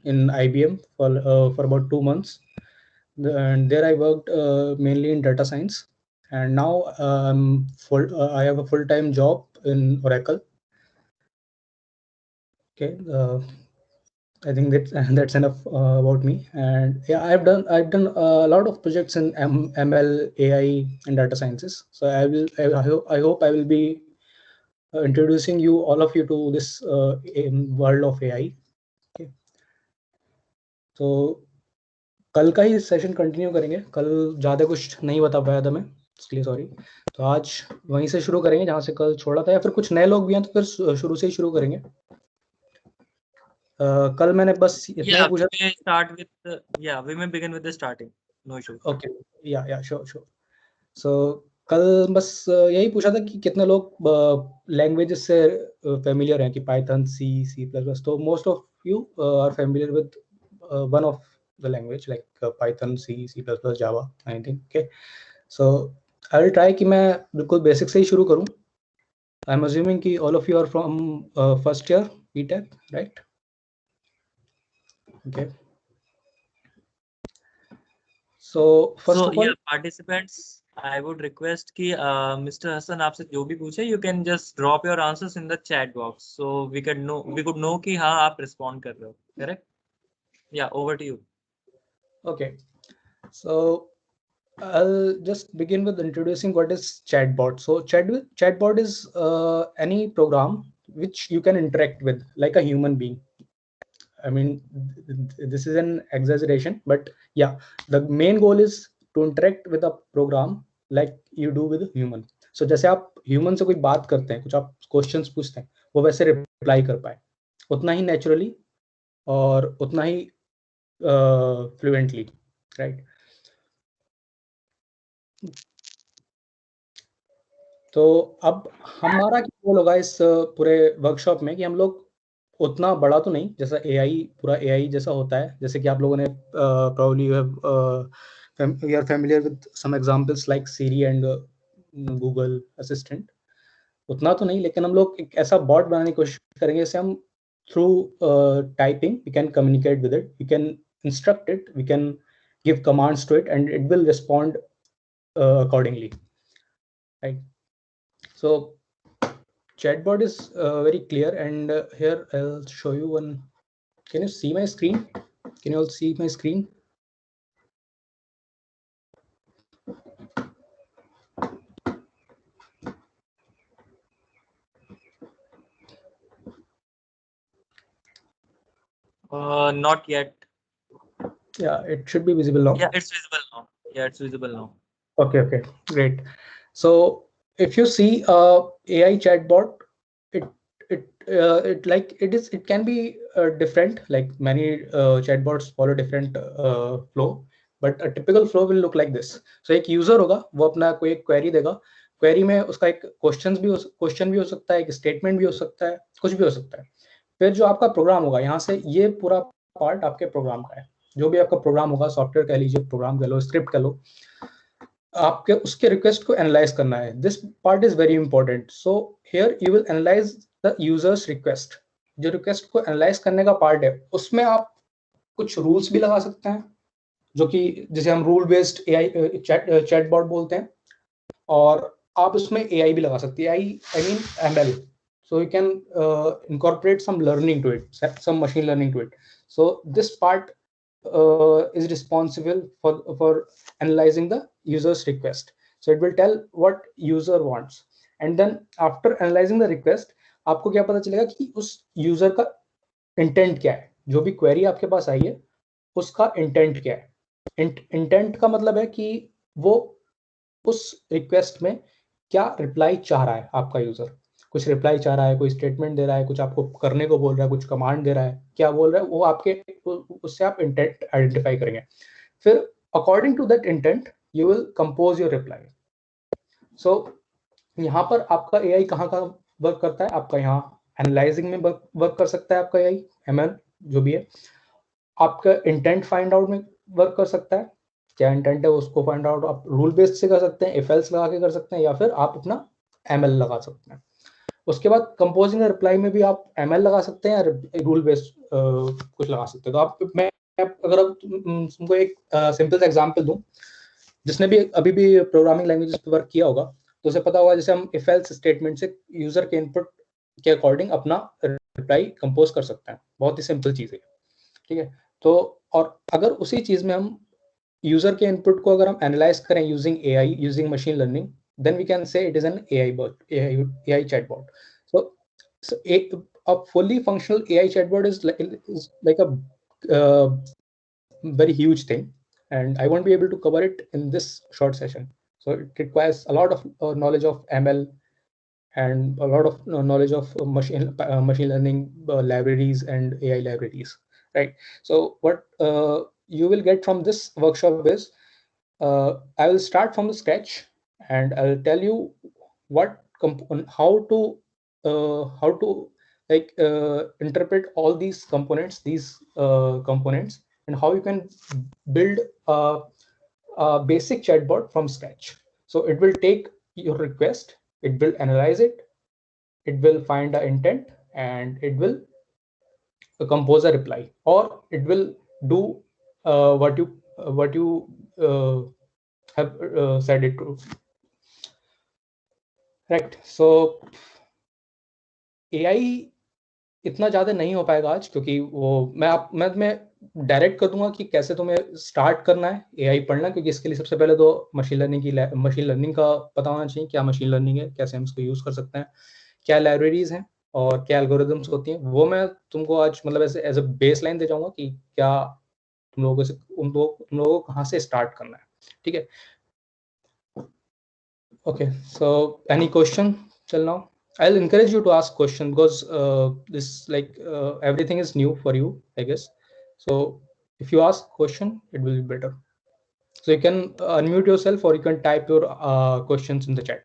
in IBM for about 2 months. And there I worked mainly in data science. And now I have a full-time job in Oracle. Okay, I think that's that's enough about me. And yeah, I've done a lot of projects in ML, AI, and data sciences. So I hope I will be introducing you all of you to this world of AI. Okay. तो कल का ही session continue करेंगे. कल ज़्यादा कुछ नहीं बता पाया था मैं, इसके लिए सॉरी. तो आज वहीं से शुरू करेंगे जहाँ से कल छोड़ा था, या फिर कुछ नए लोग भी हैं तो फिर शुरू से ही शुरू करेंगे. कल मैंने बस इतना ही पूछा. We may begin with the starting. No issue. Okay. Yeah, sure. So कल बस यही पूछा था कि कितने लोग लैंग्वेजेस से फेमिलियर हैं, कि पाइथन, C++. तो most of you are familiar with one of the language like Python, C++, Java, anything. Okay. So I will try कि मैं बिल्कुल बेसिक से ही शुरू करूं. आई एम अज्यूमिंग कि all of you are from first year BTech, right? Okay. So first of all, yeah, participants, I would request कि Mr. Hassan आपसे जो भी पूछे, you can just drop your answers in the chat box, so we could know कि हाँ आप respond कर रहे हो, correct? Yeah, over to you. Okay, so I'll just begin with introducing what is chatbot. So chatbot is any program which you can interact with like a human being. I mean, this is an exaggeration, but yeah, the main goal is to interact with a program like you do with a human. So जैसे आप human से कोई बात करते हैं, कुछ आप questions पूछते हैं, वो वैसे reply कर पाए, उतना ही naturally और उतना ही fluently, right? तो अब हमारा क्या गोल होगा इस पूरे वर्कशॉप में कि हम लोग उतना बड़ा तो नहीं, जैसा एआई पूरा एआई जैसा होता है, जैसे कि आप लोगों ने probably you are familiar with some examples like Siri and Google Assistant. उतना तो नहीं, लेकिन हम लोग एक ऐसा बॉट बनाने की कोशिश करेंगे जैसे हम through typing we can communicate with it, we can instruct it, we can give commands to it and it will respond accordingly, right? So chatbot is very clear, and here I'll show you one. Can you see my screen? Can you all see my screen? Not yet. Yeah, it should be visible now. Yeah, it's visible now. It's visible now. Okay, great. So if you see AI chatbot, it can be different, like many chatbots follow different flow, but a typical flow will look like this. So एक user होगा, वो अपना कोई एक query देगा, query में उसका एक question भी हो सकता है, एक statement भी हो सकता है, कुछ भी हो सकता है. फिर जो आपका प्रोग्राम होगा, यहाँ से ये पूरा पार्ट आपके प्रोग्राम का है. जो भी आपका प्रोग्राम होगा, सॉफ्टवेयर कह लीजिए, प्रोग्राम कह लो, स्क्रिप्ट कह लो, आपके उसके रिक्वेस्ट को एनालाइज करना है. This part is very important. So here you will analyse the users request. जो रिक्वेस्ट को एनालाइज करने का पार्ट है, उसमें आप कुछ रूल्स भी लगा सकते हैं, जो कि जिसे हम रूल बेस्ड एआई चैटबॉट बोलते हैं, और आप उसमें एआई भी लगा सकते हैं, I mean ML. So you can incorporate some learning to it, some machine learning to it. So this part is responsible for analyzing the user's request. So it will tell what user wants, and then after analyzing the request, आपको क्या पता चलेगा कि उस user का intent क्या है. जो भी query आपके पास आई है, उसका intent क्या है. Intent का मतलब है कि वो उस request में क्या reply चाह रहा है आपका user. कुछ रिप्लाई चाह रहा है, कोई स्टेटमेंट दे रहा है, कुछ आपको करने को बोल रहा है, कुछ कमांड दे रहा है, क्या बोल रहा है, वो आपके उससे आप इंटेंट आइडेंटिफाई करेंगे. फिर according to that intent you will compose your reply. So यहाँ पर आपका एआई कहाँ वर्क करता है? आपका यहाँ एनालाइजिंग में वर्क कर सकता है आपका एआई, एमएल जो भी है. आपका इंटेंट फाइंड आउट में वर्क कर सकता है, क्या इंटेंट है उसको फाइंड आउट आप रूल बेस्ड से कर सकते हैं, इफ एल्स लगा के कर सकते हैं, या फिर आप अपना एमएल लगा सकते हैं. उसके बाद कंपोजिंग रिप्लाई में भी आप ML लगा सकते हैं या रूल बेस्ड कुछ लगा सकते हैं। तो आप मैं अगर तुमको एक सिंपल सा एग्जांपल दूं, जिसने भी अभी भी प्रोग्रामिंग लैंग्वेजेस पे वर्क किया होगा तो उसे पता होगा, जैसे हम इफ एल्स स्टेटमेंट से यूजर के इनपुट के अकॉर्डिंग अपना रिप्लाई कंपोज कर सकते हैं। बहुत ही सिंपल चीज है, ठीक है। तो और अगर उसी चीज में हम यूजर के इनपुट को अगर हम एनालाइज करें using AI, using machine learning, then we can say it is an AI bot, AI chatbot. So a fully functional AI chatbot is like a very huge thing, and I won't be able to cover it in this short session. So it requires a lot of knowledge of ML and a lot of knowledge of machine learning libraries and AI libraries, right? So what you will get from this workshop is I will start from the scratch, and I'll tell you how to like interpret all these components, and how you can build a basic chatbot from scratch. So it will take your request, it will analyze it, it will find the intent, and it will compose a reply, or it will do what you have said it to. Right. So AI इतना ज्यादा नहीं हो पाएगा आज, क्योंकि वो मैं direct कर दूंगा कि कैसे तुम्हें स्टार्ट करना है AI पढ़ना, क्योंकि इसके लिए सबसे पहले तो मशीन लर्निंग का पता होना चाहिए, क्या मशीन लर्निंग है, कैसे हम इसको यूज कर सकते हैं, क्या लाइब्रेरीज हैं और क्या एल्गोरिदम्स होती हैं। वो मैं तुमको आज मतलब ऐसे एज अ बेस लाइन दे जाऊंगा कि क्या तुम लोगों को कहाँ से स्टार्ट करना है, ठीक है। Okay, so any question till now? I'll encourage you to ask question, because this everything is new for you, I guess. So if you ask question, it will be better. So you can unmute yourself, or you can type your questions in the chat.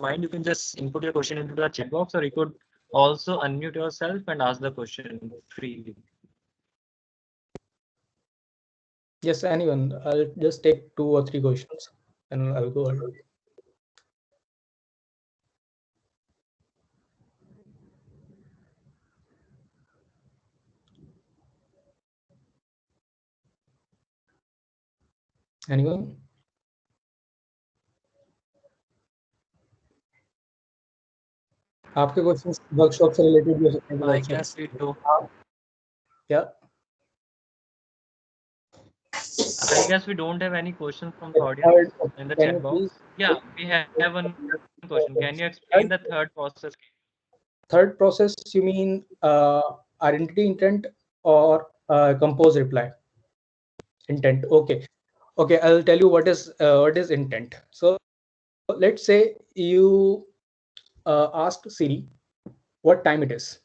Mind, you can just input your question into the chat box, or you could also unmute yourself and ask the question freely. Yes, anyone. I'll just take 2 or 3 questions and I'll go ahead. Anyone? आपके questions workshop से related भी हो सकते हैं। I guess we do. Yeah. I guess we don't have any questions from the audience in the chat box. Yeah, we have one question. Can you explain the third process? Third process, you mean identity intent or compose reply? Intent. Okay, I'll tell you what is intent. So let's say you ask Siri what time it is.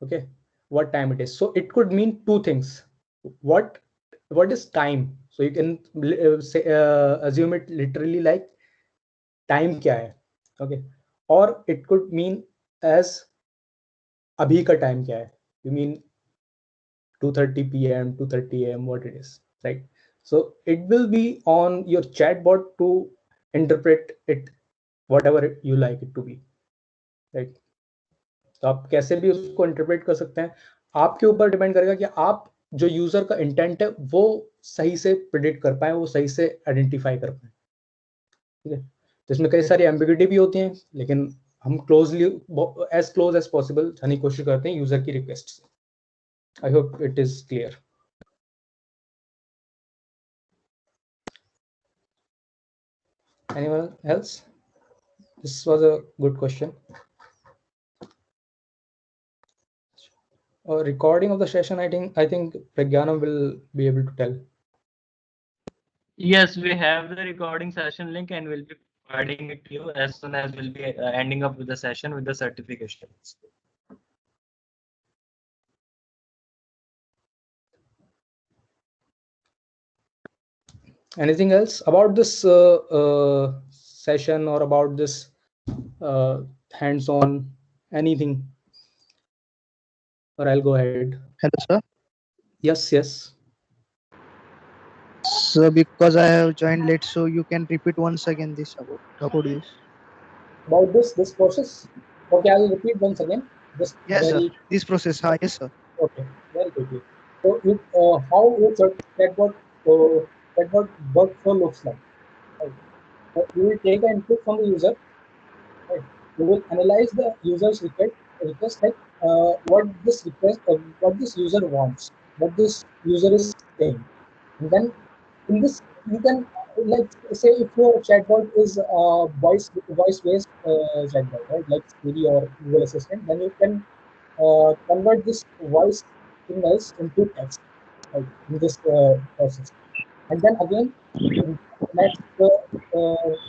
Okay, what time it is. So it could mean two things. What is time? So you can assume it literally like time क्या है. Okay, or it could mean as अभी का time क्या है. You mean 2:30 p.m., 2:30 a.m., what it is, right? So it will be on your chatbot to interpret it whatever you like it to be, right? तो आप कैसे भी उसको interpret कर सकते हैं, आपके ऊपर डिपेंड करेगा कि आप जो यूजर का इंटेंट है वो सही से प्रिडिक्ट कर पाए, वो सही से आइडेंटिफाई कर पाए, ठीक है। तो इसमें कई सारी एम्बिग्युइटी भी होती हैं, लेकिन हम closely as close as possible जाने की कोशिश करते हैं यूजर की रिक्वेस्ट से। I hope it is clear. Anyone else? This was a good question. A recording of the session, I think Pragyanam will be able to tell. Yes, we have the recording session link and we'll be providing it to you as soon as we'll be ending up with the session with the certifications. Anything else about this session, or about this hands-on anything? Or I'll go ahead. Hello, sir. Yes, yes. So because I have joined late, so you can repeat once again this about this. About this process. Okay, I'll repeat once again. Just Yes, sir. very This process. Yes, sir. okay, very quickly. So, how your chatbot workflow looks like. Right? You will take an input from the user. Right? You will analyze the user's request like what this user wants, what this user is saying, and then in this you can like say if your chatbot is voice based chatbot, right, like Siri or Google Assistant, then you can convert this voice signals into text, right, in this process, and then again in the next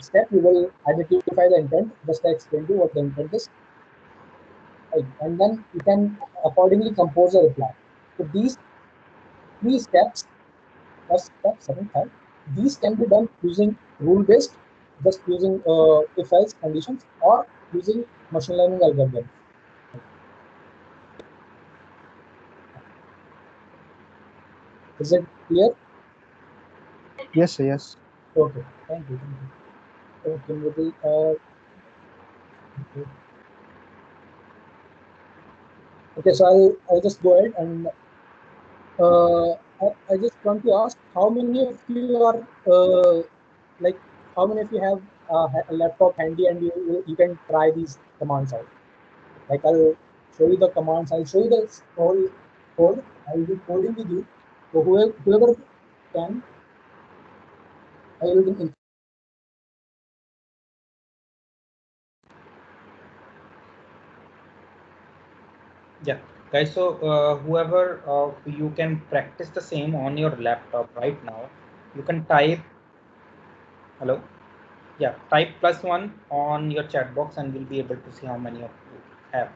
step you will identify the intent. Just I explained you what the intent is, right, and then you can accordingly compose a reply. So these three steps, first step, second, third, these can be done using rule based, just using if else conditions, or using machine learning algorithms. Is it clear? Yes, sir. Yes. Okay, thank you, thank you. Okay, Mridul, okay. Okay, so I'll just go ahead and I just want to ask how many of you are like how many of you have a laptop handy and you can try these commands out. Like I'll show you the commands. I'll show you the whole code. I'll be coding with you. So whoever can, I will be. Yeah, guys. So whoever you can practice the same on your laptop right now. You can type hello. Yeah, type +1 on your chat box, and we'll be able to see how many of you have.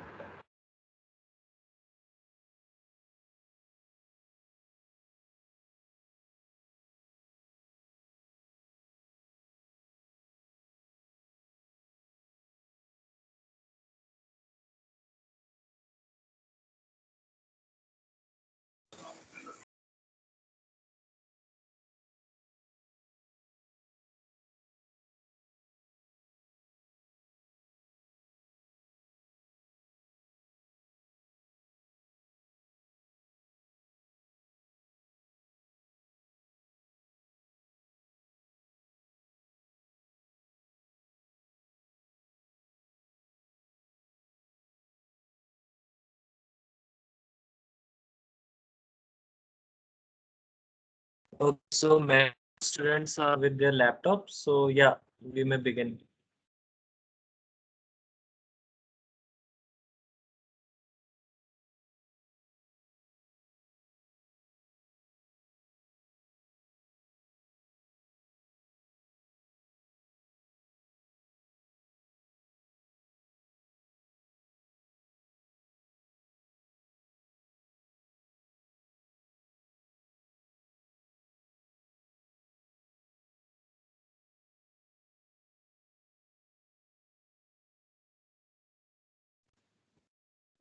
Okay, so many students are with their laptops. So yeah, we may begin.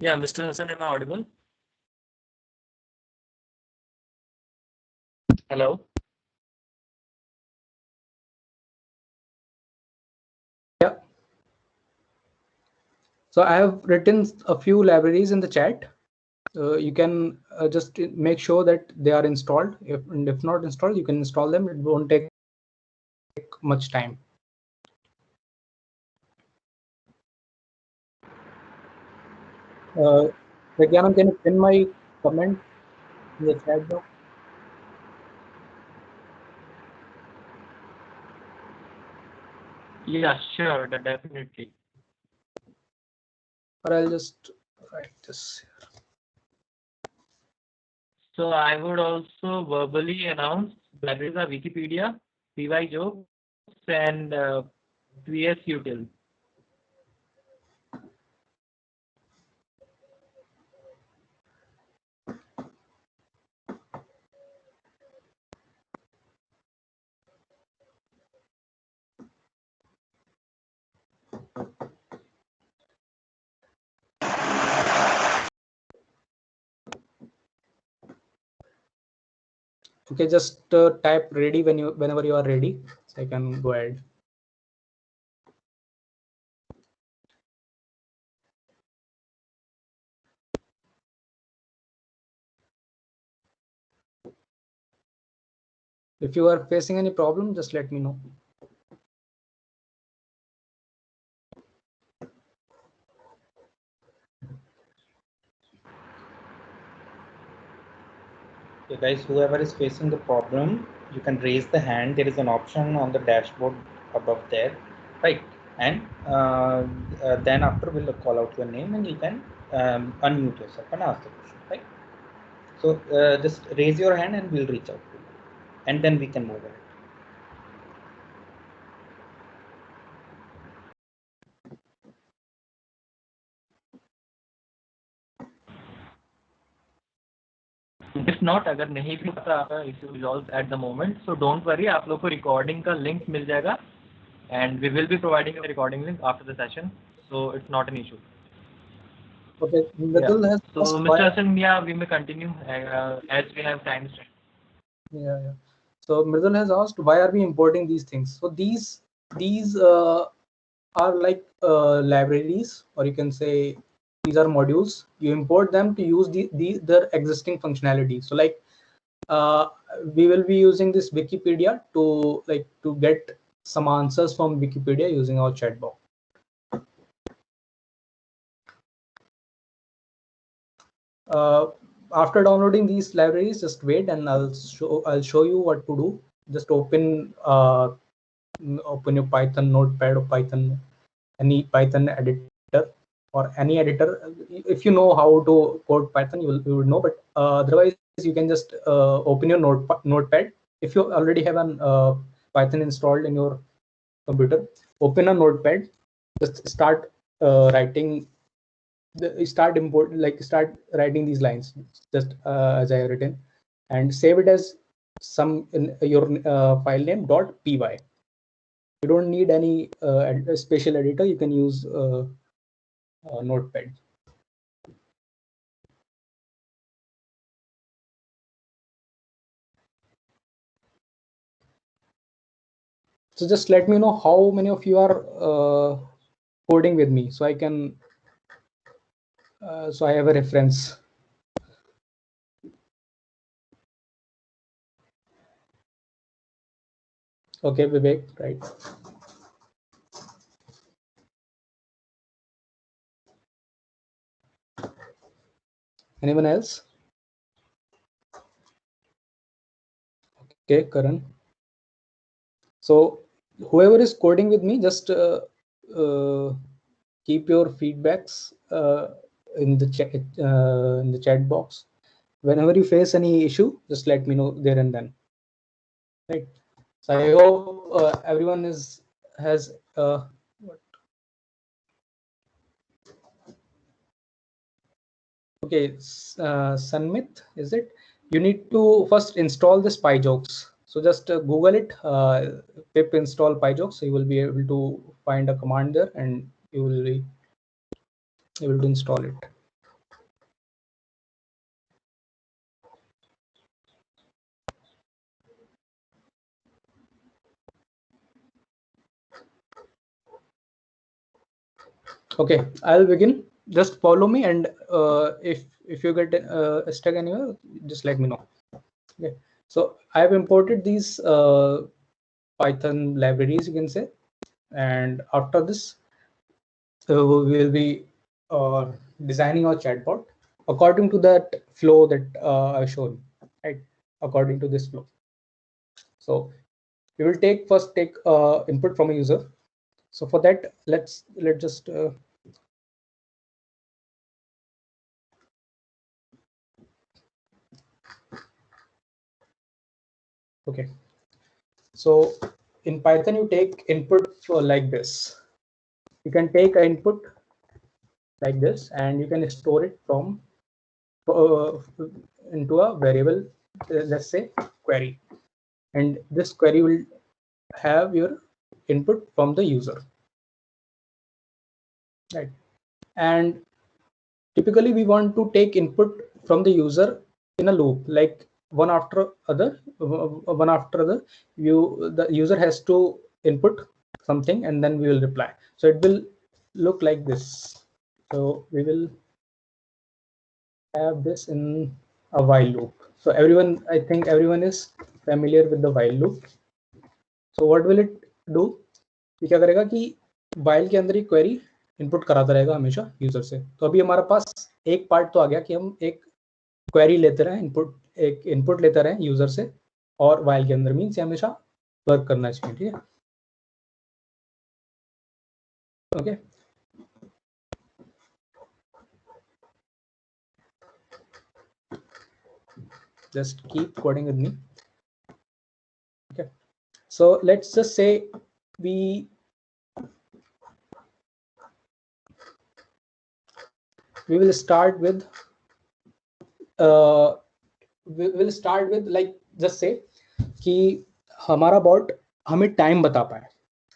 Yeah, Mr. Hassan, am I audible? Hello. Yeah. So I have written a few libraries in the chat. You can just make sure that they are installed. If not installed, you can install them. It won't take much time. Pragyanam, can you pin my comment in the chat box? Yeah, sure, definitely. Or I'll just write this. So I would also verbally announce libraries are Wikipedia, PyJokes, and VSUtil. Okay, just type ready whenever you are ready, so I can go ahead. If you are facing any problem, just let me know. Okay, guys, whoever is facing the problem, you can raise the hand. There is an option on the dashboard above there, right? And then after we'll call out your name and you can unmute yourself and ask the question, right? So just raise your hand and we'll reach out to you, and then we can move ahead. If not, अगर नहीं भी पता आपका issue resolved at the moment, so don't worry, आप लोग को recording का link मिल जाएगा, and we will be providing a recording link after the session, so it's not an issue. Okay, Mridul has So asked Mr. Hassan, yeah, we may continue as we have time. yeah. So Mridul has asked, why are we importing these things? So these are like libraries, or you can say these are modules. You import them to use their existing functionality. So like we will be using this Wikipedia to get some answers from Wikipedia using our chatbot. After downloading these libraries, just wait and I'll show you what to do. Just open your Python notepad or Python, any Python editor or any editor. If you know how to code Python, you will know, but otherwise you can just open your notepad. If you already have an Python installed in your computer, open a notepad, just start writing. Start writing these lines just as I have written, and save it as some in your file name .py. You don't need any special editor. You can use Notepad. So just let me know how many of you are coding with me, so I can so I have a reference. Okay, Vivek, right? Anyone else? Okay, Karan. So whoever is coding with me, just keep your feedbacks in the chat box. Whenever you face any issue, just let me know there and then. Right. So I hope everyone has okay. Sanmit, is it? You need to first install this PyJokes. So just Google it, pip install PyJokes. So you will be able to find a command there, and you will be able to install it. Okay, I'll begin. Just follow me, and if you get stuck anywhere, just let me know. Okay, so I have imported these Python libraries, you can say, and after this, we will be designing our chatbot according to that flow that I've shown, right? According to this flow. So we will first take input from a user. So for that, let's just okay. So in Python, you take input for like this. You can take an input like this, and you can store it from into a variable, let's say query, and this query will have your input from the user, right? And typically we want to take input from the user in a loop, like one after other. The user has to input something and then we will reply. So it will look like this. So we will have this in a while loop. So I think everyone is familiar with the while loop. So what will it do? ये क्या करेगा कि while के अंदर ही query input कराता रहेगा हमेशा user से. तो अभी हमारे पास एक पार्ट तो आ गया कि हम एक क्वेरी लेते रहे, एक इनपुट लेते रहे यूजर से, और वाइल के अंदर मीन्स ये हमेशा वर्क करना चाहिए. ठीक है, okay. Just keep coding with me. Okay, so let's just say we will start with like just say कि हमारा बॉट हमें टाइम बता पाए,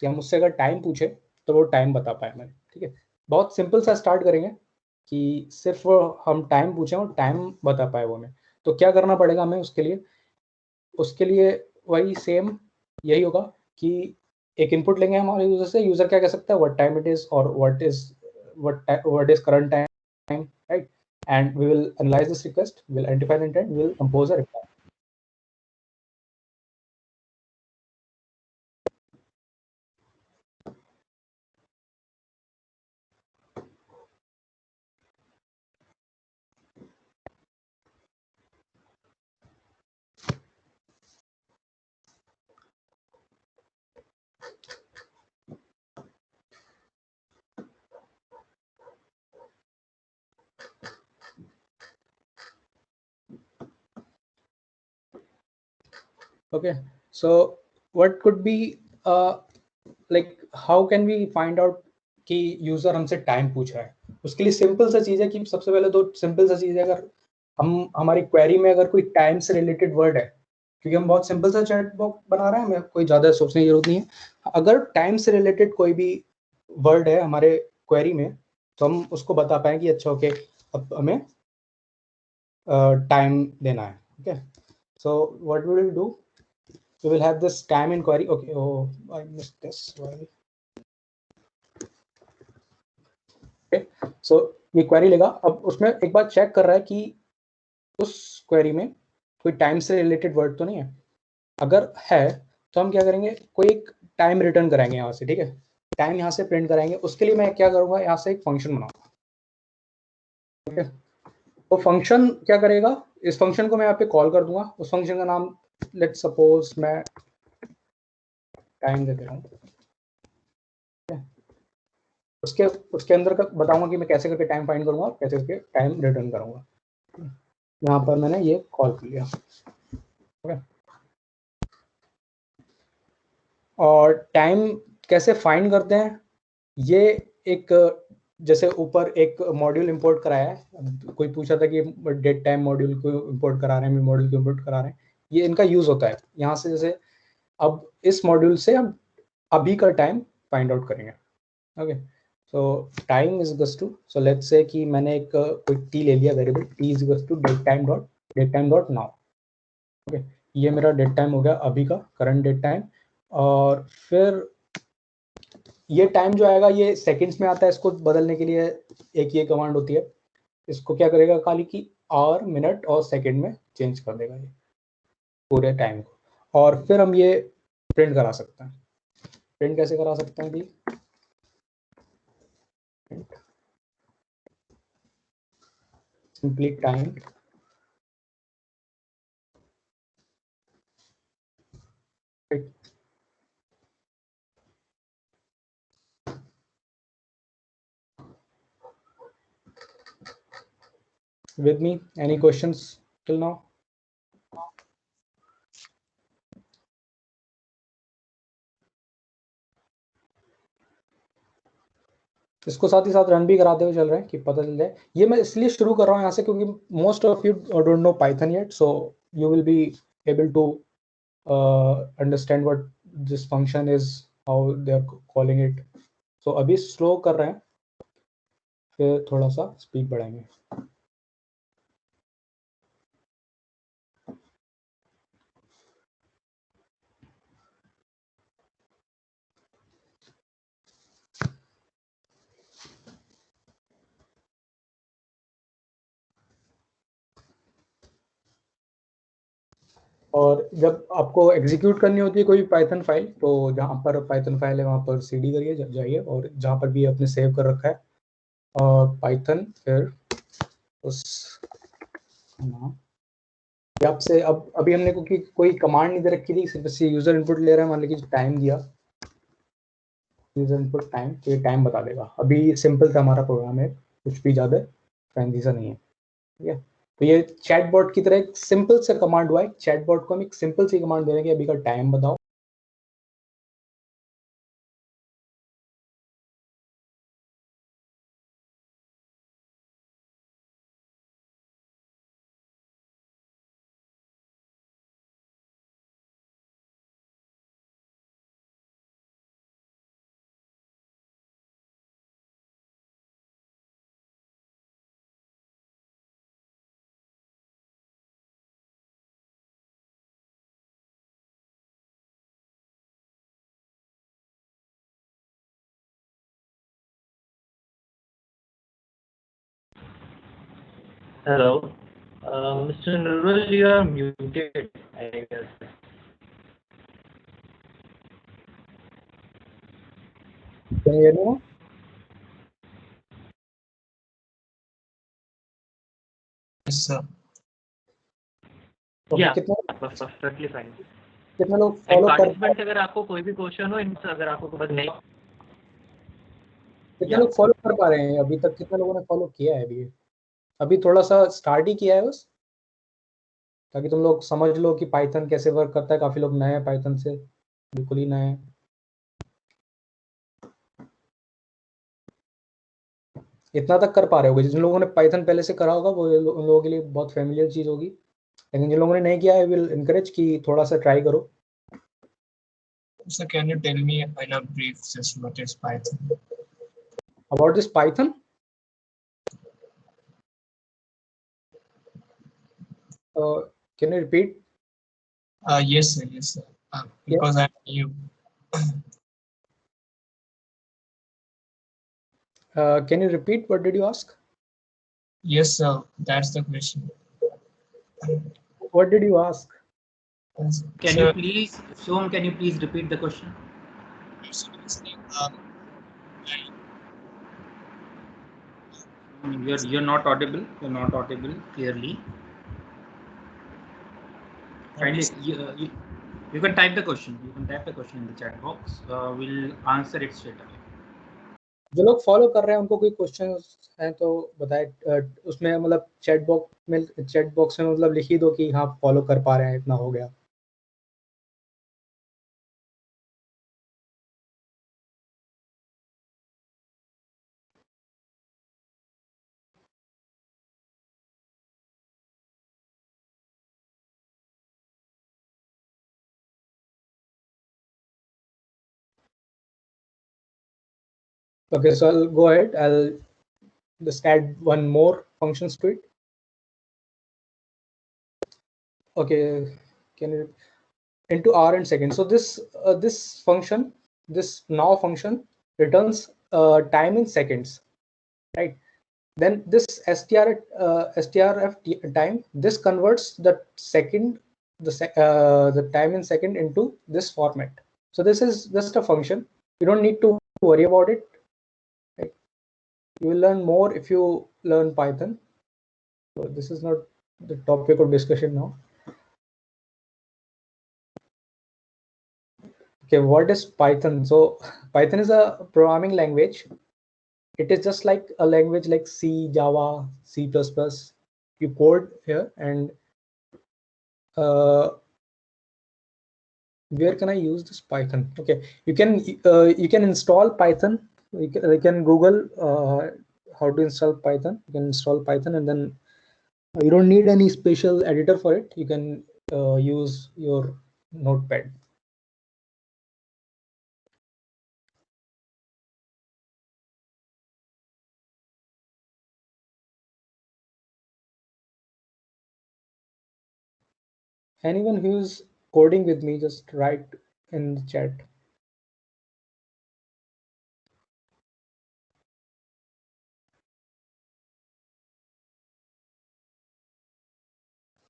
कि हम उससे अगर टाइम पूछे तो वो टाइम बता पाए हमें. ठीक है, बहुत सिंपल सा स्टार्ट करेंगे कि सिर्फ हम टाइम पूछें और टाइम बता पाए वो हमें. तो क्या करना पड़ेगा हमें उसके लिए वही सेम यही होगा कि एक इनपुट लेंगे हमारे यूजर से. यूजर क्या कह सकता है, व्हाट टाइम इट इज और what is current time, right? And we will analyze this request, we'll identify the intent, we will compose a reply. Okay, so what could be like how can we find out कि user हमसे time पूछ रहा है? उसके लिए simple सा चीज है कि सबसे पहले तो सिंपल सा चीज है, अगर हम हमारी क्वेरी में अगर कोई टाइम से रिलेटेड वर्ड है, क्योंकि हम बहुत सिंपल सा चैट बॉक्स बना रहे हैं, हमें कोई ज्यादा सोचने की जरूरत नहीं है. अगर टाइम से रिलेटेड कोई भी वर्ड है हमारे क्वेरी में तो हम उसको बता पाए कि अच्छा ओके अब हमें टाइम देना है. Okay, so what we will do, we will have this time in query. Okay, oh I missed this. Okay, so ये query लेगा, अब उसमें एक बार चेक कर रहा है कि उस query में कोई टाइम से रिलेटेड वर्ड तो नहीं है. अगर है तो हम क्या करेंगे, कोई एक टाइम रिटर्न कराएंगे यहाँ से. ठीक है, टाइम यहाँ से प्रिंट कराएंगे. उसके लिए मैं क्या करूंगा, यहाँ से एक फंक्शन बनाऊंगा. ठीक है, तो फंक्शन क्या करेगा, इस फंक्शन को मैं यहाँ पे कॉल कर दूंगा. उस फंक्शन का नाम लेट्स सपोज मैं टाइम दे दे रहा हूँ. उसके अंदर का बताऊंगा कि मैं कैसे करके टाइम फाइंड करूंगा, कैसे करके टाइम रिटर्न करूंगा. यहाँ पर मैंने ये कॉल कर लिया. ओके, और टाइम कैसे फाइंड करते हैं, ये एक जैसे ऊपर एक मॉड्यूल इंपोर्ट कराया है, कोई पूछा था कि डेट टाइम मॉड्यूल को इंपोर्ट करा रहे हैं, मॉड्यूल को इंपोर्ट करा रहे हैं, ये इनका यूज होता है. यहाँ से जैसे अब इस मॉड्यूल से हम अभी का टाइम फाइंड आउट करेंगे. Okay, so time is equals to, so let's say कि मैंने एक कोई t ले लिया variable, t is equals to datetime dot now. Okay, ये मेरा डेट टाइम हो गया अभी का, करंट डेट टाइम. और फिर ये टाइम जो आएगा ये सेकंड्स में आता है. इसको बदलने के लिए एक ये कमांड होती है, इसको क्या करेगा खाली कि आवर, मिनट और सेकंड में चेंज कर देगा ये पूरे टाइम को. और फिर हम ये प्रिंट करा सकते हैं. प्रिंट कैसे करा सकते हैं भी, simply time right. With me, any questions till now? इसको साथ ही साथ रन भी कराते हुए चल रहे हैं कि पता चल जाए. ये मैं इसलिए शुरू कर रहा हूँ यहाँ से क्योंकि most of you don't know Python yet, so you will be able to understand what this function is, how they are calling it. So अभी स्लो कर रहे हैं, फिर थोड़ा सा स्पीड बढ़ाएंगे. और जब आपको एग्जीक्यूट करनी होती है कोई पाइथन फाइल, तो जहाँ पर पाइथन फाइल है वहाँ पर सीडी करिए, जाइए, और जहाँ पर भी आपने सेव कर रखा है पाइथन, फिर उस आपसे अब अभी हमने कोई कमांड नहीं दे रखी थी, सिर्फ से यूजर इनपुट ले रहा है, मान लीजिए टाइम दिया, यूजर इनपुट टाइम, तो ये टाइम बता देगा। अभी सिंपल था हमारा प्रोग्राम है, कुछ भी ज़्यादा फैंसी सा नहीं है, ठीक है। तो ये चैटबॉट की तरह एक सिंपल सा कमांड हुआ है। चैटबॉट को हम एक सिंपल सी कमांड दे देंगे, अभी का टाइम बताओ। Hello, Mr. Nurul, you are muted, I guess. Can you hear me now? Yes, sir. तो Yeah, कितने perfectly fine. लोग And फॉलो कर participants, अगर आपको कोई भी क्वेश्चन हो, इनसे अगर आपको कुछ नहीं, कितने लोग फॉलो कर पा रहे हैं अभी तक? कितने लोगों ने फॉलो किया है अभी? अभी थोड़ा सा स्टार्ट ही किया है बस, ताकि तुम लोग समझ लो कि पाइथन कैसे वर्क करता है। काफी लोग नए हैं पाइथन से, बिल्कुल ही नए हैं। इतना तक कर पा रहे होगे, जिन लोगों ने पाइथन पहले से करा होगा वो उन लोगों के लिए बहुत फेमिलियर चीज होगी, लेकिन जिन लोगों ने नहीं किया है, विल इनकरेज कि थोड़ा सा ट्राई करो। So can you tell me in a brief just what is Python? About this Python, can you repeat? Yes, sir. Yes, sir. Because I'm new. Can you repeat? What did you ask? Yes, sir. That's the question. What did you ask? Can Sir, you please, Shom, can you please repeat the question? You're not audible. You're not audible clearly. Kindly, you can type the question. You can type the question in the chat box. We'll answer it straight away. जो लोग follow कर रहे हैं उनको कोई question हैं तो बताए, उसमें मतलब चैट बॉक्स में मतलब लिख ही दो कि हाँ फॉलो कर पा रहे हैं, इतना हो गया। Okay, so I'll go ahead. I'll just add one more functions to it. Okay, can you into R and second? So this function, this now function returns time in seconds, right? Then this strf time, this converts the second, the time in second into this format. So this is just a function. You don't need to worry about it. Right? You will learn more if you learn Python. So this is not the topic of discussion now. Okay, what is Python? So Python is a programming language. It is just like a language like C, Java, C++. You code here, and where can I use this Python? Okay, you can install Python. You can Google how to install Python. You can install Python, and then you don't need any special editor for it. You can use your notepad. Anyone who's coding with me, just write in the chat.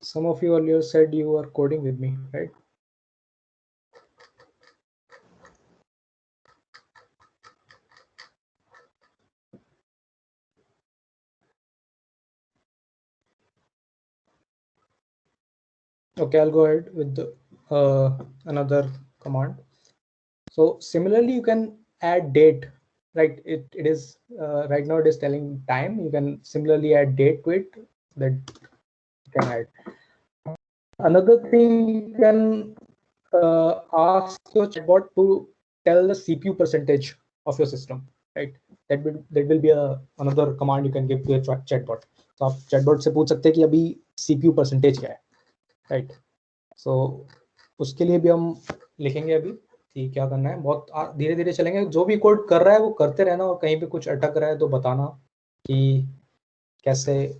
some of you earlier said you are coding with me, right? Okay, I'll go ahead with the, another command. So similarly, you can add date, right? It is right now it is telling time. You can similarly add date to it. That you can add. Another thing, you can ask your chatbot to tell the CPU percentage of your system, right? That will be another command you can give to your chatbot. तो आप chatbot से पूछ सकते हैं कि अभी CPU percentage क्या है, right? So उसके लिए भी हम लिखेंगे अभी कि क्या करना है. बहुत धीरे धीरे चलेंगे. जो भी कोड कर रहा है वो करते रहना, और कहीं पे कुछ अटक रहा है तो बताना कि कैसे.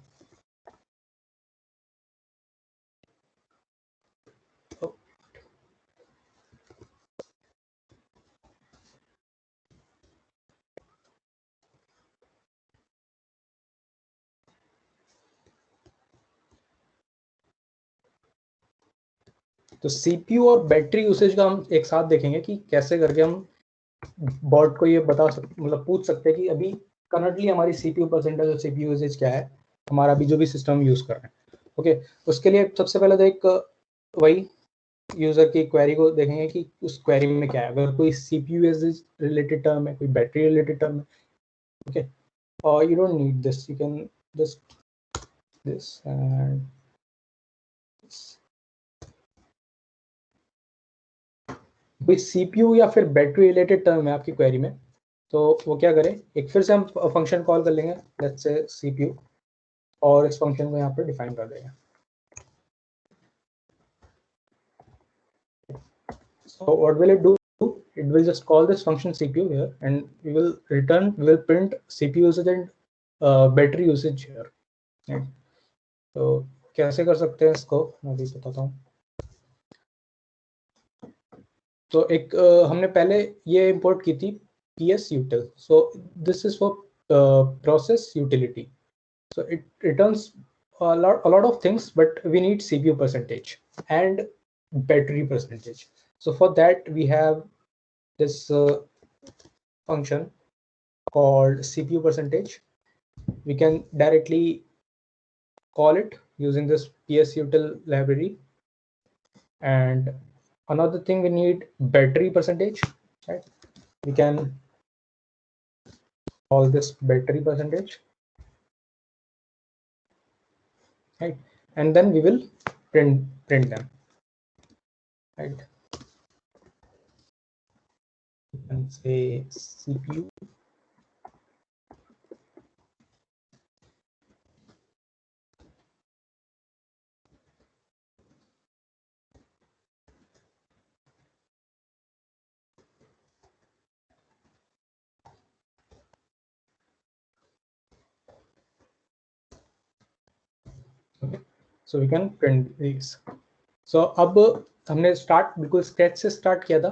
तो CPU और बैटरी यूसेज का हम एक साथ देखेंगे कि कैसे करके हम बॉट को ये बता सकते, मतलब पूछ सकते हैं कि अभी करंटली हमारी CPU परसेंटेज और CPU यूसेज क्या है, हमारा अभी जो भी सिस्टम यूज कर रहे हैं. ओके, उसके लिए सबसे पहले तो एक वही यूजर की क्वेरी को देखेंगे कि उस क्वेरी में क्या है. अगर कोई CPU यूसेज रिलेटेड टर्म है, कोई बैटरी रिलेटेड टर्म है, ओके, और you don't need this, you can just this and कोई CPU या फिर बैटरी रिलेटेड टर्म है आपकी क्वेरी में, तो वो क्या करें, एक फिर से हम फंक्शन कॉल कर लेंगे, लेट्स से CPU, और इस फंक्शन को यहाँ पर डिफाइन कर देंगे. So what will it do? It will just call this function CPU here, and we will print CPU usage and battery usage here. Right? तो कैसे कर सकते हैं इसको, मैं भी बताता हूँ. तो एक हमने पहले ये इंपोर्ट की थी PSUtil. So this is for process utility. So it returns a lot of things, but we need CPU percentage and battery percentage. So for that we have this function called CPU percentage. We can directly call it using this PSUtil library. And another thing, we need battery percentage, right? We can call this battery percentage, right? And then we will print them, right? You can say CPU okay. So we can print these. So अब हमने बिल्कुल scratch से start किया था,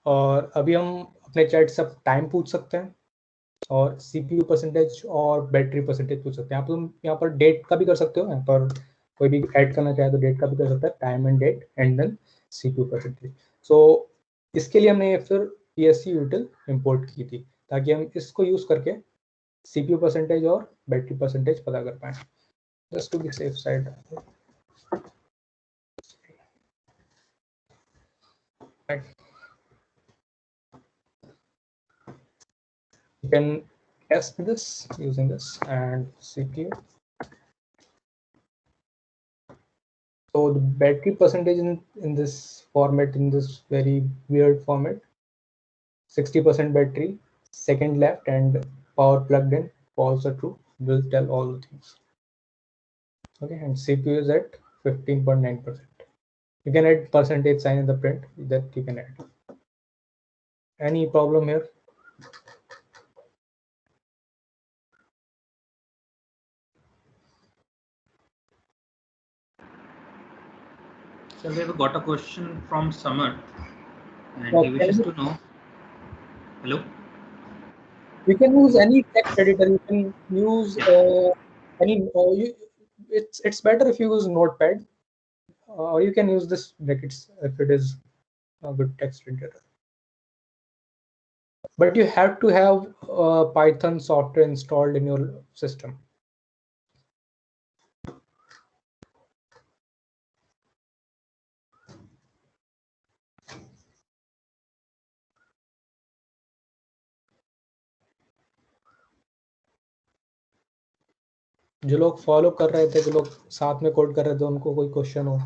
और अभी हम अपने चैट से टाइम पूछ सकते हैं और CPU परसेंटेज और बैटरी परसेंटेज पूछ सकते हैं. आप तुम यहाँ पर डेट का भी कर सकते हो, यहाँ पर कोई भी ऐड करना चाहे तो डेट का भी कर सकता है, time and date and then CPU percentage. So इसके लिए हमने फिर PSUtil इंपोर्ट की थी ताकि हम इसको यूज करके CPU परसेंटेज और बैटरी परसेंटेज पता कर पाए, just to be safe side. You can test this using this and CPU. So the battery percentage in this format, in this very weird format, 60% battery, second left, and power plugged in, false or true, will tell all the things. Okay, and CPU is at 15.9%. You can add percentage sign in the print, that you can add. Any problem here? So we have got a question from Samar, and Yeah, he wishes to know. Hello. You can use any text editor. You can use It's better if you use Notepad, or you can use this brackets if it is a good text editor. But you have to have Python software installed in your system. जो लोग follow कर रहे थे, जो लोग साथ में code कर रहे थे, उनको कोई क्वेश्चन हो?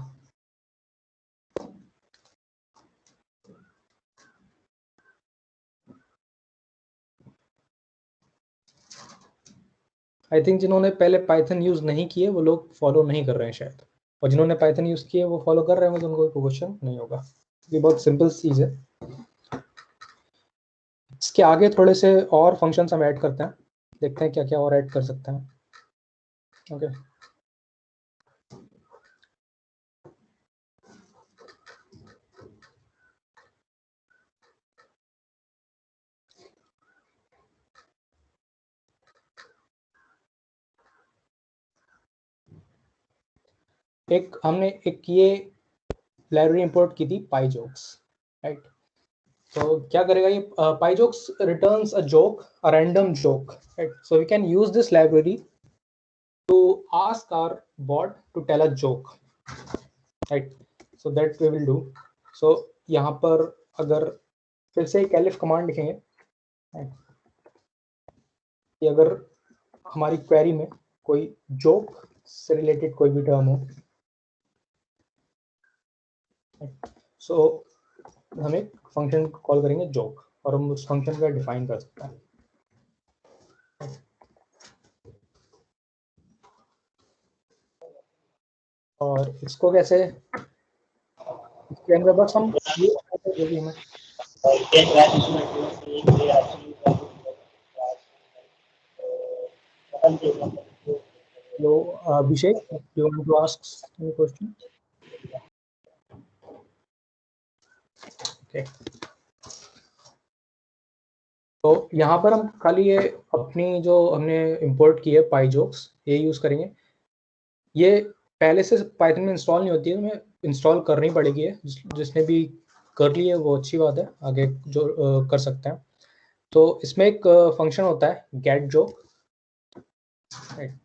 आई थिंक जिन्होंने पहले पाइथन यूज नहीं किए वो लोग फॉलो नहीं कर रहे हैं शायद, और जिन्होंने पाइथन यूज किए वो फॉलो कर रहे हैं, तो उनको कोई क्वेश्चन नहीं होगा। ये बहुत सिंपल चीज है। इसके आगे थोड़े से और फंक्शंस हम ऐड करते हैं, देखते हैं क्या क्या और ऐड कर सकते हैं। ओके हमने एक ये लाइब्रेरी इंपोर्ट की थी पाईजोक्स, राइट। तो क्या करेगा ये pyjokes returns a joke, a random joke, right. So we can use this library to ask our bot to tell a joke, right. So that we will do. So यहाँ पर अगर फिर से एक एलिफ कमांड लिखेंगे कि अगर हमारी क्वेरी में कोई जोक से रिलेटेड कोई भी टर्म हो, सो हम एक फंक्शन कॉल करेंगे जोक, और हम उस फंक्शन का डिफाइन कर सकते हैं। और इसको कैसे, इसके अंदर बस हम जो भी हमें Hello, Abhishek, do you want to ask any question? Okay. तो यहाँ पर हम खाली ये अपनी जो हमने इंपोर्ट की है पाईजोक्स, ये यूज करेंगे। ये पहले से पाइथन में इंस्टॉल नहीं होती है, हमें इंस्टॉल करनी पड़ेगी है। जिसने भी कर ली है वो अच्छी बात है, आगे जो कर सकते हैं। तो इसमें एक फंक्शन होता है गेट जोक, राइट।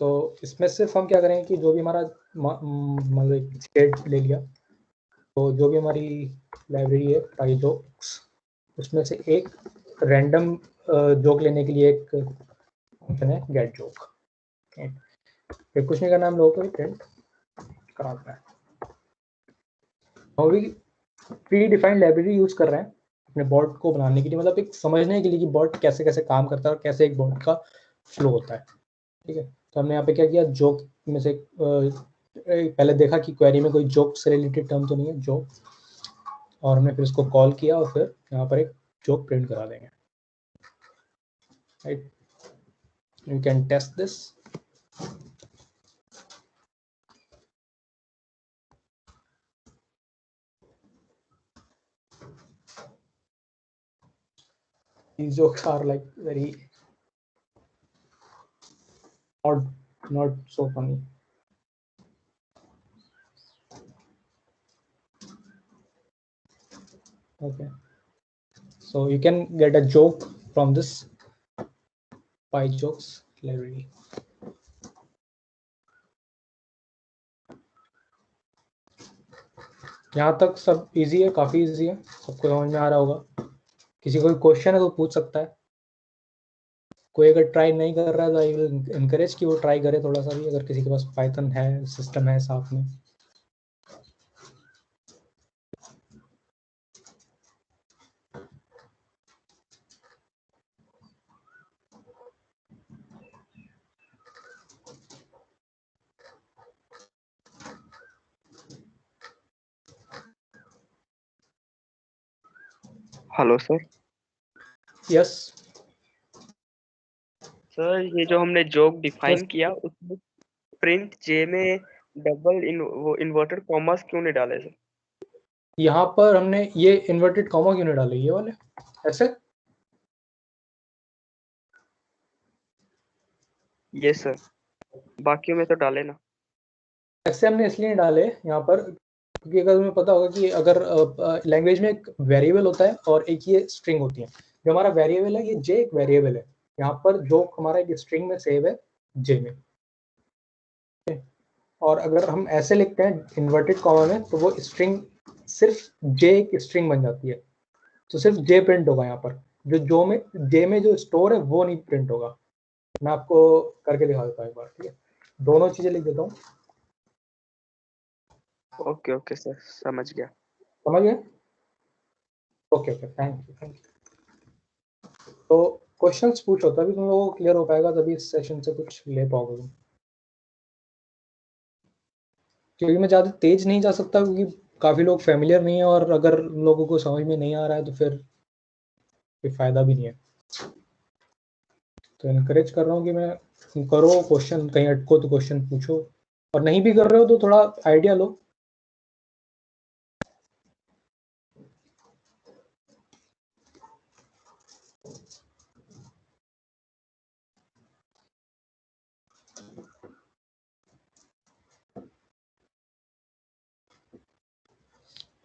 तो इसमें सिर्फ हम क्या करेंगे कि जो भी हमारा मतलब सेट ले लिया, तो जो भी हमारी लाइब्रेरी है पाईजोक्स, उसमें से एक रैंडम जोक लेने के लिए एक फंक्शन है गेट जोक। फिर कुछ नहीं करना, हम लोगों को प्रिंट कराना है। और भी प्री डिफाइंड लाइब्रेरी यूज कर रहे हैं अपने बॉट को बनाने के लिए, मतलब एक समझने के लिए कि बॉट कैसे कैसे काम करता है और कैसे एक बॉट का फ्लो होता है, ठीक है। तो हमने यहाँ पे क्या किया, जोक में से पहले देखा कि क्वेरी में कोई जोक से रिलेटेड टर्म तो नहीं है, जोक, और हमने फिर उसको कॉल किया और फिर यहाँ पर एक जोक प्रिंट करा देंगे, right. You can test this. These jokes are like very not so funny. Okay, so you can get a joke from this PyJokes library. यहाँ तक सब इजी है, काफी इजी है, सबको समझ में आ रहा होगा। किसी को क्वेश्चन है तो पूछ सकता है। कोई अगर ट्राई नहीं कर रहा है तो आई विल एनकरेज कि वो ट्राई करे थोड़ा सा भी, अगर किसी के पास पाइथन है, सिस्टम है साथ में। Hello sir. यस सर, ये जो हमने जोक डिफाइन Yes. किया उसमें प्रिंट जे में डबल वो इन्वर्टेड कॉमास क्यों नहीं डाले सर? यहाँ पर हमने ये इन्वर्टेड कॉमा क्यों नहीं डाले, ये वाले ऐसे? Yes sir. बाकियों में तो डाले ना। ऐसे हमने इसलिए नहीं डाले यहाँ पर क्योंकि अगर तुम्हें पता होगा कि अगर लैंग्वेज में एक वेरिएबल होता है और एक ये स्ट्रिंग होती है। जो हमारा वेरिएबल है ये जे एक वेरिएबल है, यहाँ पर जो हमारा एक स्ट्रिंग में सेव है जे में। और अगर हम ऐसे लिखते हैं इन्वर्टेड कॉमा में तो वो स्ट्रिंग सिर्फ जे एक स्ट्रिंग बन जाती है, तो सिर्फ जे प्रिंट होगा यहाँ पर। जो में जे में जो स्टोर है वो नहीं प्रिंट होगा। मैं आपको करके दिखा देता हूँ एक बार, ठीक है। दोनों चीजें लिख देता हूँ। ओके ओके सर, समझ गया। समझ गए? Okay okay, thank you. तो क्वेश्चंस पूछो तभी तुम लोगों को क्लियर हो पाएगा, तभी इस सेशन से कुछ ले पाओगे तुम। क्योंकि मैं ज़्यादा तेज नहीं जा सकता क्योंकि काफ़ी लोग फैमिलियर नहीं है, और अगर लोगों को समझ में नहीं आ रहा है तो फिर कोई फ़ायदा भी नहीं है। तो इनकरेज कर रहा हूँ कि मैं करो क्वेश्चन, कहीं अटको तो क्वेश्चन पूछो, और नहीं भी कर रहे हो तो थोड़ा आइडिया लो।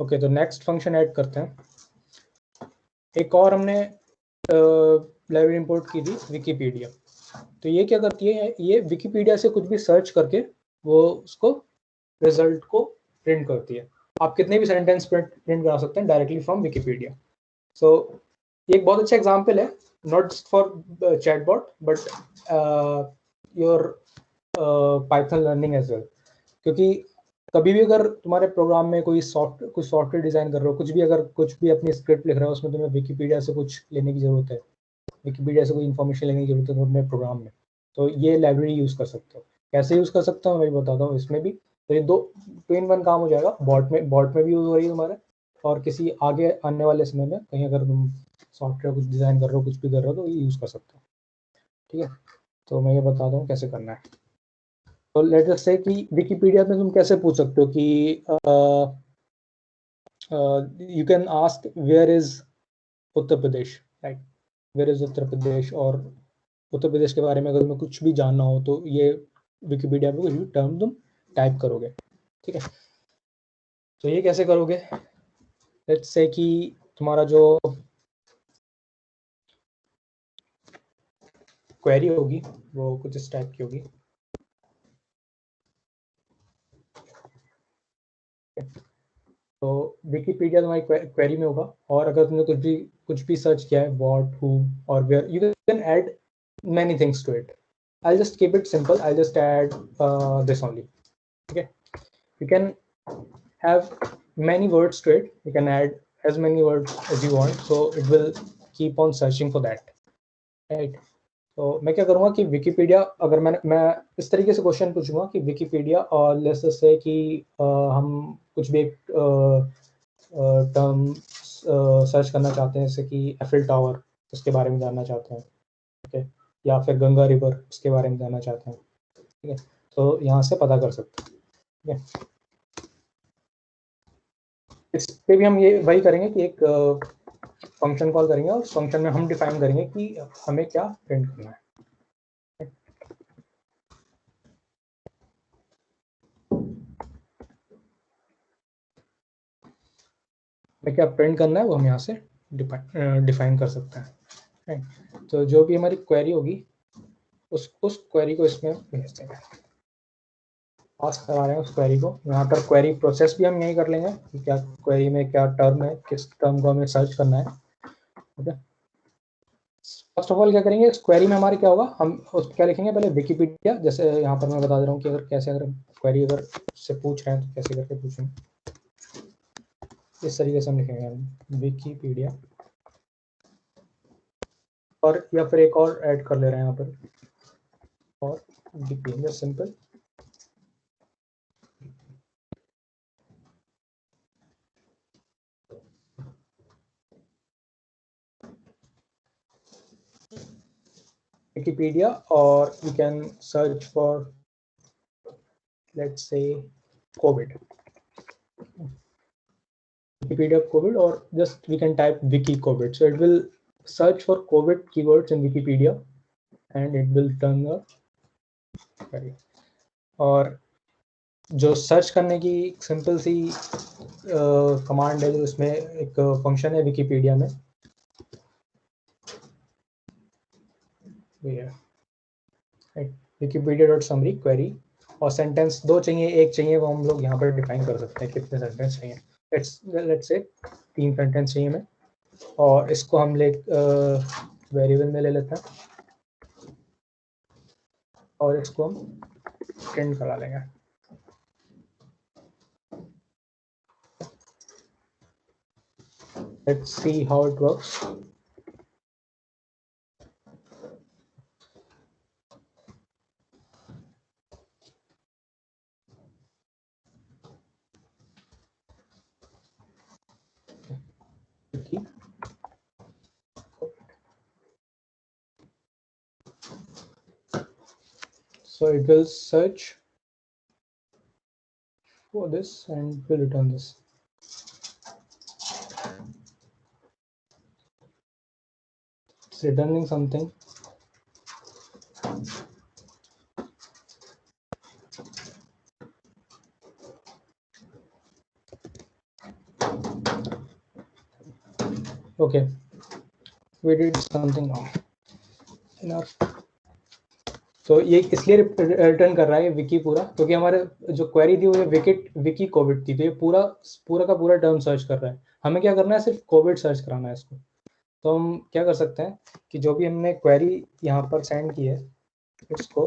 ओके, तो नेक्स्ट फंक्शन ऐड करते हैं। एक और हमने लाइब्रेरी इंपोर्ट की थी विकिपीडिया। तो ये क्या करती है, ये विकिपीडिया से कुछ भी सर्च करके वो उसको रिजल्ट को प्रिंट करती है। आप कितने भी सेंटेंस प्रिंट करा सकते हैं डायरेक्टली फ्रॉम विकिपीडिया। सो ये एक बहुत अच्छा एग्जांपल है, not just for chatbot but your Python learning as well. क्योंकि कभी भी अगर तुम्हारे प्रोग्राम में कुछ सॉफ्टवेयर डिजाइन कर रहे हो, कुछ भी अपनी स्क्रिप्ट लिख रहे हो, उसमें तुम्हें विकिपीडिया से कुछ लेने की जरूरत है, विकिपीडिया से कोई इन्फॉर्मेशन लेने की जरूरत है अपने प्रोग्राम में, तो ये लाइब्रेरी यूज़ कर सकते हो। कैसे यूज़ कर सकता हूँ मैं बताता हूँ इसमें भी। तो ये दो 2 in 1 काम हो जाएगा। बॉट में भी यूज़ हो रही है तुम्हारे, और किसी आगे आने वाले समय में कहीं अगर तुम सॉफ्टवेयर कुछ डिज़ाइन कर रहे हो, कुछ भी कर रहे हो, तो ये यूज़ कर सकते हो। ठीक है, तो मैं ये बताता हूँ कैसे करना है। तो लेट अस से कि विकिपीडिया में तुम कैसे पूछ सकते हो कि you can ask where is Uttar Pradesh, right. Where is Uttar Pradesh, और उत्तर प्रदेश के बारे में अगर तुम्हें कुछ भी जानना हो तो ये विकिपीडिया पे कुछ भी टर्म तुम टाइप करोगे। ठीक है, तो ये कैसे करोगे? लेट्स से कि तुम्हारा जो क्वेरी होगी वो कुछ इस टाइप की होगी। तो विकिपीडिया तुम्हारी क्वेरी में होगा, और अगर तुमने कुछ भी सर्च किया है व्हाट, हु और where, you can add many things to it. I'll just keep it simple. I'll just add this only. Okay, you can have many words to it. You can add as many words as you want, so it will keep on searching for that, right? तो मैं क्या करूँगा कि Wikipedia, अगर मैं इस तरीके से क्वेश्चन पूछूंगा कि विकिपीडिया, और लेट्स से कि हम कुछ भी एक टर्म सर्च करना चाहते हैं, जैसे कि एफिल टावर, उसके बारे में जानना चाहते हैं, ठीक है, या फिर गंगा रिवर, उसके बारे में जानना चाहते हैं, ठीक है, तो यहाँ से पता कर सकते हैं। ठीक है, इस पे भी हम ये वही करेंगे कि एक फंक्शन कॉल करेंगे, और फंक्शन में हम डिफाइन करेंगे कि हमें क्या प्रिंट करना है। हमें क्या प्रिंट करना है वो हम यहाँ से डिफाइन कर सकते हैं, राइट। तो जो भी हमारी क्वेरी होगी उस क्वेरी को इसमें भेज देंगे, पास करा रहे हैं उस क्वेरी को। यहाँ पर क्वेरी प्रोसेस भी हम यही कर लेंगे कि क्या क्वेरी में क्या टर्म है, किस टर्म को हमें सर्च करना है। ओके, फर्स्ट ऑफ ऑल क्या करेंगे, इस क्वेरी में हमारे क्या होगा, हम उस क्या लिखेंगे पहले विकिपीडिया। जैसे यहाँ पर मैं बता दे रहा हूँ कि अगर क्वेरी अगर से पूछ रहे हैं तो कैसे करके पूछेंगे, इस तरीके से हम लिखेंगे हम विकिपीडिया, और या फिर एक और ऐड कर ले रहे हैं यहाँ पर, और Wikipedia simple Wikipedia, or you can search for, let's say, COVID, Wikipedia COVID, or just we can type wiki COVID. So it will search for COVID keywords in Wikipedia, and it will turn the query. और जो search करने की simple सी command है, जो इसमें एक function है Wikipedia में, wikipedia.summary query, और सेंटेंस 2 चाहिए, 1 चाहिए, वो हम लोग यहाँ पर डिफाइन कर सकते हैं कितने सेंटेंस चाहिए। लेट्स से 3 सेंटेंस चाहिए हमें, और इसको हम वेरिएबल में ले लेते हैं और इसको हम प्रिंट करा लेंगे। Let's see how it works. So it will search for this and will return this. It's returning something. Okay, we did something wrong. Enough. तो ये इसलिए रिटर्न कर रहा है विकी पूरा, क्योंकि हमारे जो क्वेरी थी वो विकी कोविड थी, तो ये पूरा का पूरा टर्म सर्च कर रहा है। हमें क्या करना है, सिर्फ कोविड सर्च कराना है इसको। तो हम क्या कर सकते हैं कि जो भी हमने क्वेरी यहाँ पर सेंड की है, उसको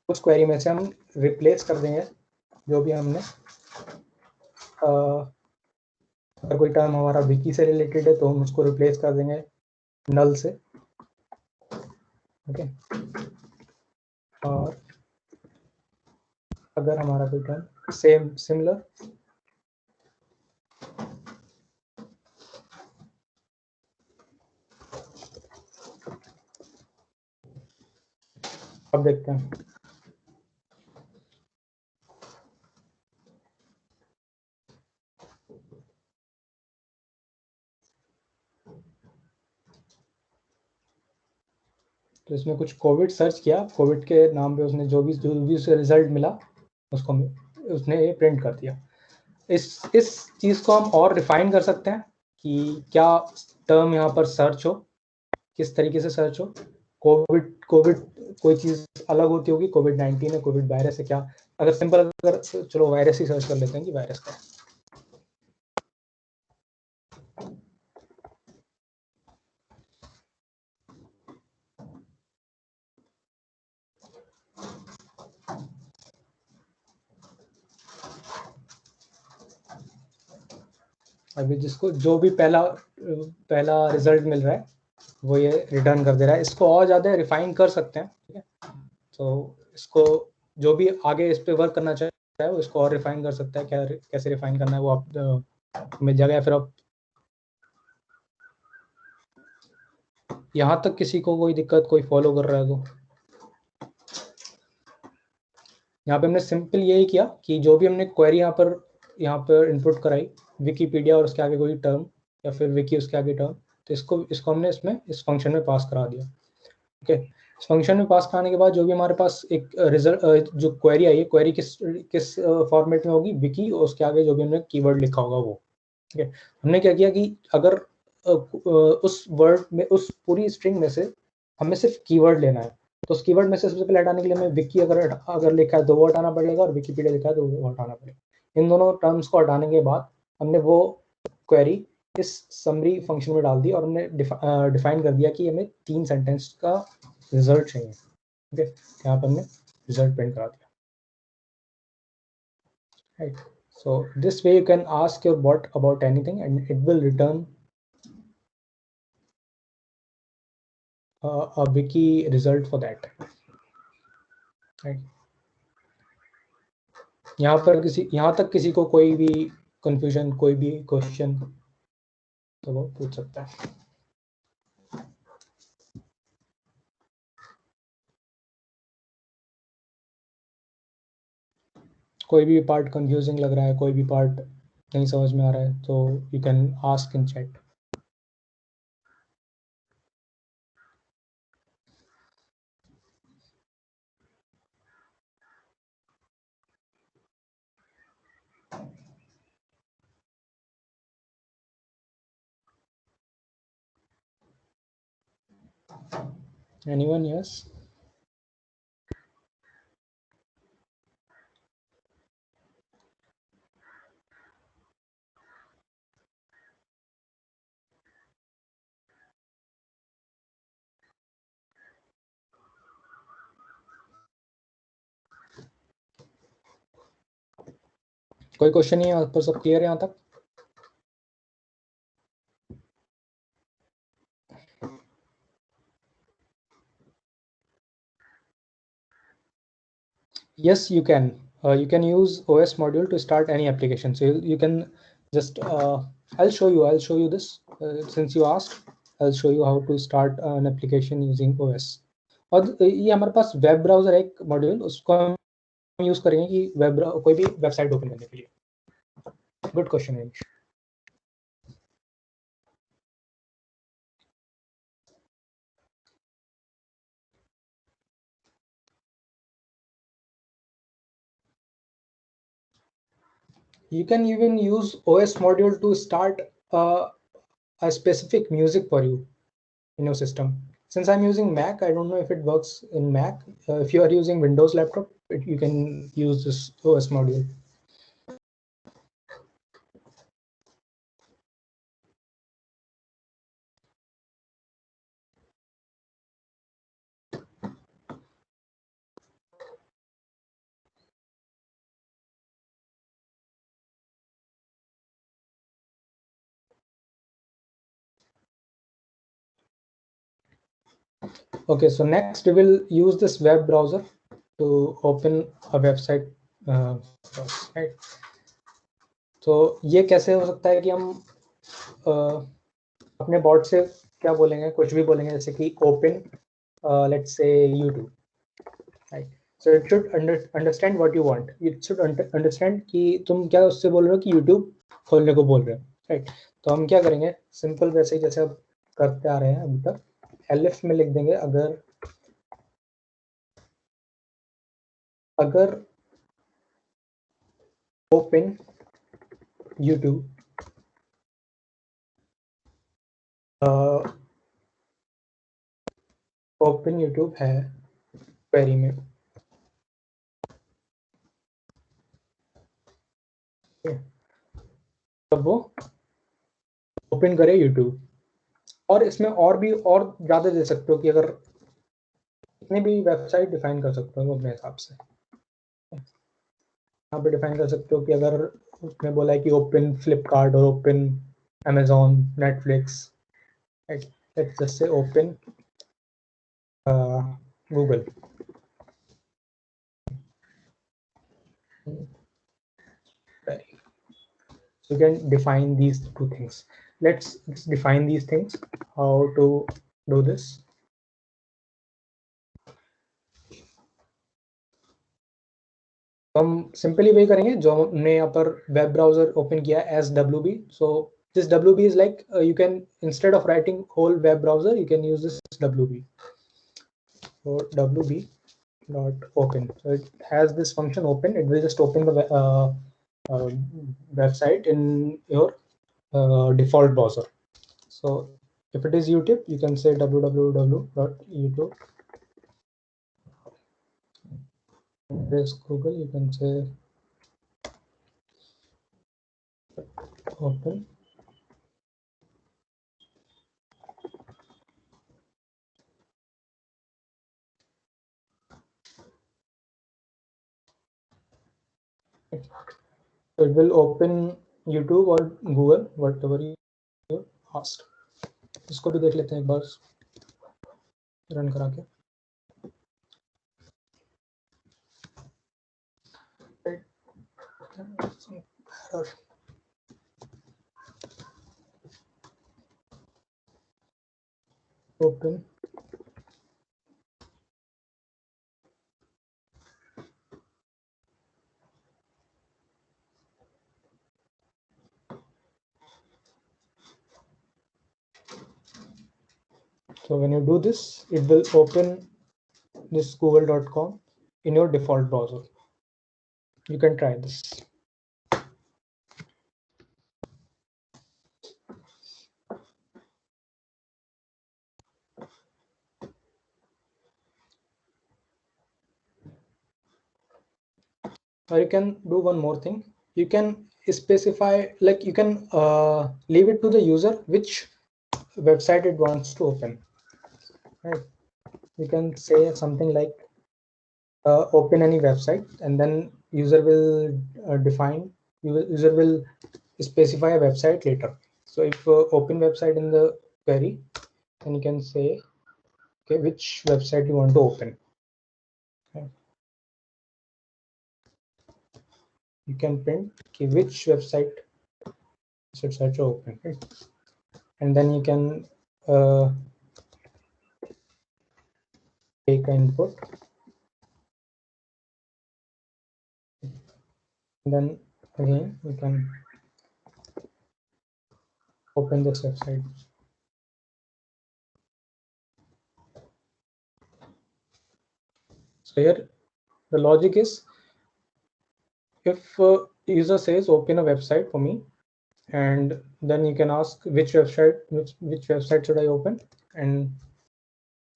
उस क्वेरी में से हम रिप्लेस कर देंगे जो भी हमने अगर कोई टर्म हमारा विकी से रिलेटेड है तो हम उसको रिप्लेस कर देंगे नल से। ओके, और अगर हमारा कोई टर्म सिमिलर अब देखते हैं। तो इसमें कुछ कोविड सर्च किया, कोविड के नाम पे उसने जो भी उससे रिजल्ट मिला उसको उसने ये प्रिंट कर दिया। इस चीज़ को हम और रिफाइन कर सकते हैं कि क्या टर्म यहाँ पर सर्च हो, किस तरीके से सर्च हो। कोविड कोई चीज़ अलग होती होगी, कोविड-19 है, कोविड वायरस है, क्या अगर सिंपल अगर चलो वायरस ही सर्च कर लेते हैं कि वायरस का। अभी जिसको जो भी पहला रिजल्ट मिल रहा है वो ये रिटर्न कर दे रहा है। इसको और ज़्यादा रिफाइन कर सकते हैं, ठीक है। तो इसको जो भी आगे इस पे वर्क करना चाहता है वो इसको और रिफाइन कर सकता है। कैसे रिफाइन करना है वो आप मिल जाएगा, या फिर आप यहाँ तक किसी को कोई दिक्कत, कोई फॉलो कर रहा है तो यहाँ पे हमने सिंपल यही किया कि जो भी हमने क्वेरी यहाँ पर इनपुट कराई विकिपीडिया और उसके आगे कोई टर्म या फिर विकी उसके आगे टर्म, तो इसको हमने इस फंक्शन में पास करा दिया। ओके, इस फंक्शन में पास कराने के बाद जो भी हमारे पास एक रिजल्ट जो क्वेरी आई है, क्वेरी किस फॉर्मेट में होगी, विकी और उसके आगे जो भी हमने कीवर्ड लिखा होगा वो। ठीक है, हमने क्या किया कि अगर उस वर्ड में, उस पूरी स्ट्रिंग में से हमें सिर्फ कीवर्ड लेना है, तो उस कीवर्ड में से सबसे पहले हटाने के लिए हमें विकी अगर लिखा है तो वो हटाना पड़ेगा, और विकिपीडिया लिखा है तो वो हटाना पड़ेगा। इन दोनों टर्म्स को हटाने के बाद हमने वो क्वेरी इस समरी फंक्शन में डाल दी और हमने डिफाइन कर दिया कि हमें 3 सेंटेंस का रिजल्ट चाहिए। ओके, यहाँ पर हमने रिजल्ट प्रिंट करा दिया। Right, so this way you can ask your bot about anything and it will return a wiki result for that. Right, यहाँ तक किसी को कोई भी कंफ्यूजन, कोई भी क्वेश्चन तो वो पूछ सकता है। कोई भी पार्ट कंफ्यूजिंग लग रहा है, कोई भी पार्ट नहीं समझ में आ रहा है, तो you can ask in chat. Anyone? Yes. कोई क्वेश्चन नहीं है? यहाँ पर सब क्लियर है यहाँ तक? Yes, you can. You can use OS module to start any application. So you can just I'll show you this since you asked. I'll show you how to start an application using OS. और ये हमारे पास web browser है एक module, उसको हम use करेंगे कि कोई भी वेबसाइट ओपन करने के लिए. गुड क्वेश्चन है. You can even use OS module to start a specific music for you in your system. Since I'm using Mac, I don't know if it works in Mac. If you are using Windows laptop, you can use this OS module. Okay, so next we will use this web browser to open a website. Right. तो ये कैसे हो सकता है कि हम अपने bot से क्या बोलेंगे, कुछ भी बोलेंगे, जैसे कि open let's say YouTube, right. So it should understand what you want. It should understand कि तुम क्या उससे बोल रहे हो कि YouTube खोलने को बोल रहे हो, राइट. तो हम क्या करेंगे, सिंपल वैसे ही जैसे अब करते आ रहे हैं अभी तक, एलिफ में लिख देंगे अगर ओपन YouTube ओपन YouTube है क्वेरी में, तब वो ओपन करे YouTube. और इसमें और ज़्यादा दे सकते हो कि अगर कितनी भी वेबसाइट डिफाइन कर सकते हो अपने हिसाब से. यहाँ पे डिफाइन कर सकते हो कि अगर उसने बोला है कि ओपन फ्लिपकार्ट और open Amazon, Netflix, right. Let's just say open Google. So you can define these two things. Let's define these things, how to do this. हम सिंपली वही करेंगे जो हमने यहाँ पर वेब ब्राउजर ओपन किया as WB. So this WB is like you can, instead of writing whole web browser, you can use this WB. So WB dot open. So it has this function open. It will just open the website in your default browser. So if it is YouTube, you can say www.youtube. If it is Google, you can say open. So it will open YouTube or Google, whatever you asked. इसको भी देख लेते हैं एक बार run करा के. Open. So when you do this, it will open this google.com in your default browser. You can try this. or you can do one more thing. You can specify, like you can leave it to the user which website it wants to open, right? You can say something like open any website, and then user will user will specify a website later. So if open website in the query, then you can say, okay, which website you want to open. Okay. You can print, okay, which website should search open, right? And then you can take an input, and then again you can open this website. So here the logic is, if user says open a website for me, and then you can ask which website should I open, and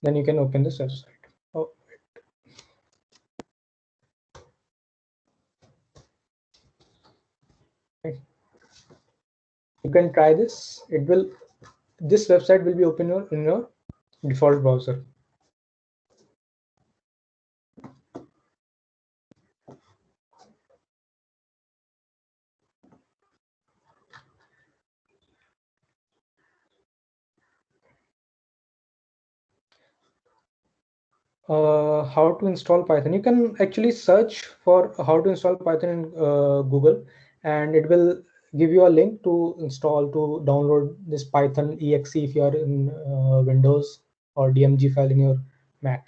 then you can open this website. Oh, okay. You can try this. This website will be open in your default browser. How to install Python? You can actually search for how to install Python in Google, and it will give you a link to install, to download this Python exe if you are in Windows, or DMG file in your Mac.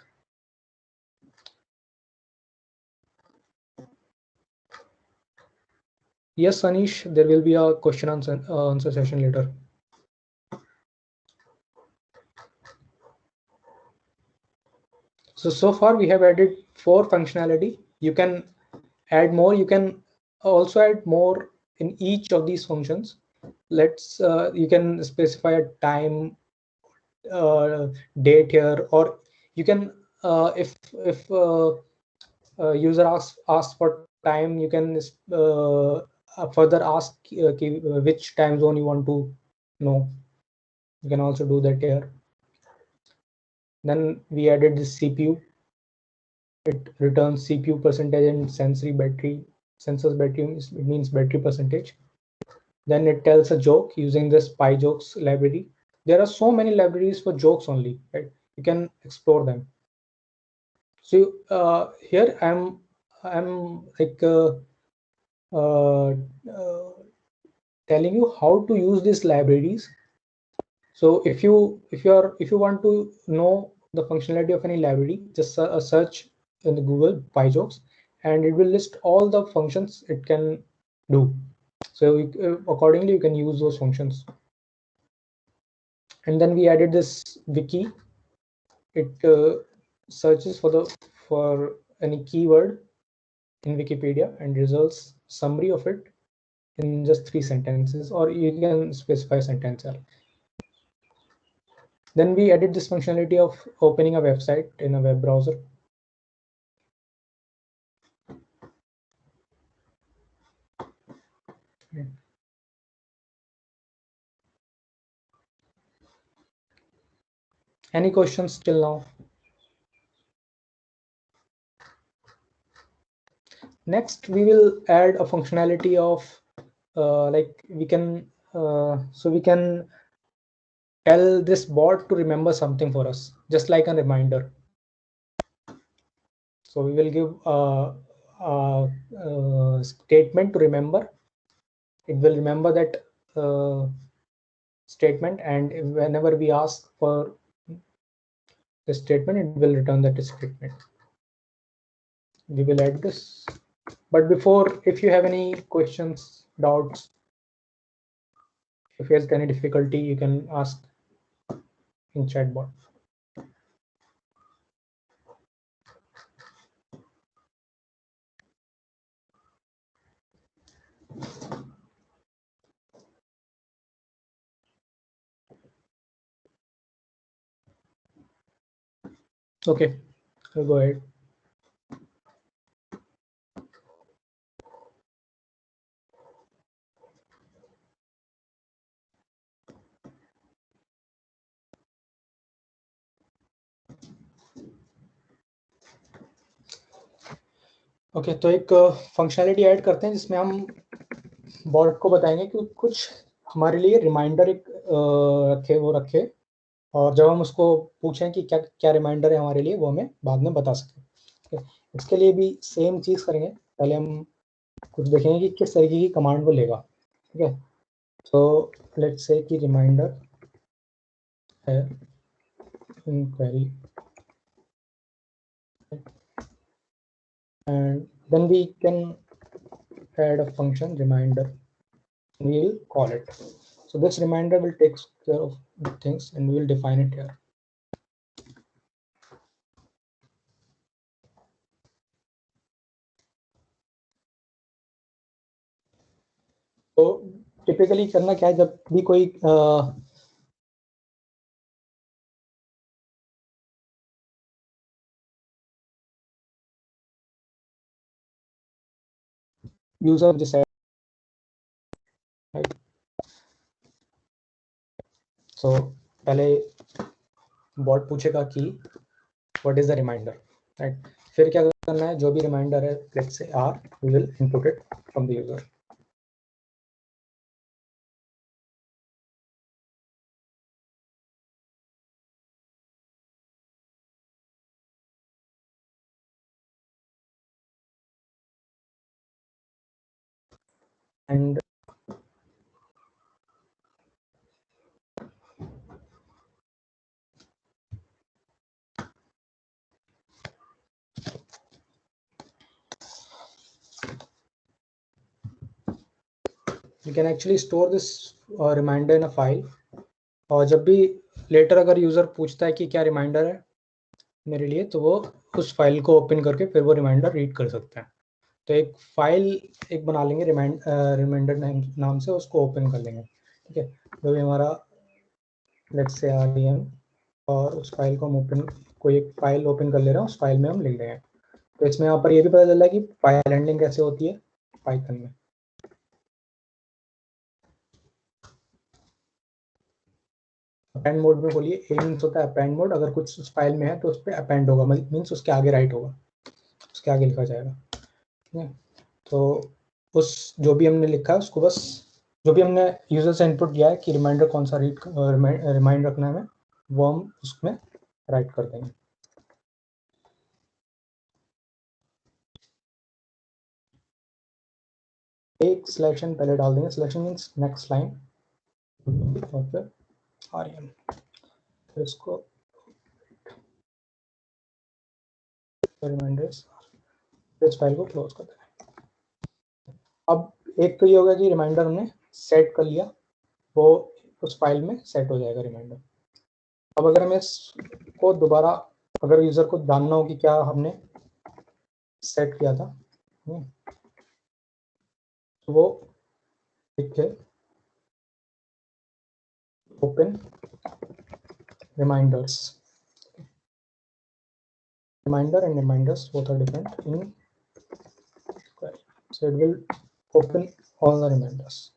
Yes, Anish, there will be a question answer session later. So far we have added 4 functionality. You can add more. You can also add more in each of these functions. You can specify a time, date here, or you can if user asks for time, you can further ask which time zone you want to know. You can also do that here. Then we added this CPU. It returns CPU percentage and sensors battery, it means battery percentage. Then it tells a joke using this PyJokes library. There are so many libraries for jokes only, right? You can explore them. So here I'm like telling you how to use these libraries. So if you want to know the functionality of any library, just search in the Google PyJokes, and it will list all the functions it can do. So accordingly you can use those functions. And then we added this wiki. It searches for any keyword in Wikipedia and results summary of it in just 3 sentences, or you can specify sentence. Then we added this functionality of opening a website in a web browser. Any questions till now? Next, we will add a functionality of like we can tell this bot to remember something for us, just like a reminder. So we will give a statement to remember. It will remember that statement, and whenever we ask for the statement, it will return that statement. We will add this. But before, if you have any questions, doubts, if you have any difficulty, you can ask in chatbot. Okay, I'll go ahead. Okay, तो एक functionality add करते हैं जिसमें हम bot को बताएंगे कि कुछ हमारे लिए रिमाइंडर एक रखे, और जब हम उसको पूछें कि क्या क्या रिमाइंडर है हमारे लिए, वो हमें बाद में बता सके। इसके लिए भी सेम चीज़ करेंगे। पहले हम कुछ देखेंगे कि किस तरीके की कमांड वो लेगा। ठीक है, तो लेट्स से कि रिमाइंडर है इन query, and then we can add a function reminder. We will call it. So this reminder will take care of things, and we will define it here. तो typically करना क्या है, जब भी कोई user जैसे, तो पहले बॉट पूछेगा कि what is the reminder, right. फिर क्या करना है, जो भी रिमाइंडर है, let's say R, we will input it from the user. And you can actually store this reminder in a file, और जब भी लेटर अगर यूजर पूछता है कि क्या रिमाइंडर है मेरे लिए, तो वो उस फाइल को ओपन करके फिर वो रिमाइंडर रीड कर सकते हैं। तो एक फाइल एक बना लेंगे रिमाइंडर नाम से, उसको ओपन कर लेंगे। ठीक है, जो भी हमारा लेट्स से REM, और उस फाइल को हम ओपन, कोई एक फाइल ओपन कर ले रहे हैं, उस फाइल में हम लिख देंगे। तो इसमें यहाँ पर ये भी पता चल रहा है कि फाइल हैंडलिंग कैसे होती है पाइथन में। अपेंड मोड में बोलिए, ए मीन्स होता है अपेंड मोड, अगर कुछ उस फाइल में है तो उस पर अपेंड होगा, मीन्स उसके आगे राइट होगा, उसके आगे लिखा जाएगा। ठीक है, तो उस जो भी हमने लिखा है उसको, बस जो भी हमने यूजर से इनपुट दिया है कि रिमाइंडर कौन सा रिमाइंड रखना है हमें, वो हम उसमें राइट कर देंगे। एक सिलेक्शन पहले डाल देंगे, सिलेक्शन मीन्स नेक्स्ट लाइन, और फिर REM, फिर इसको रिमाइंडर्स, इस फाइल को क्लोज कर देंगे। अब एक तो ये होगा कि रिमाइंडर हमने सेट कर लिया, वो उस फाइल में सेट हो जाएगा रिमाइंडर। अब अगर हमें इसको दोबारा, अगर यूजर को जानना हो कि क्या हमने सेट किया था, तो वो लिखे open reminders. Reminder and reminders both are different in query, so it will open all the reminders.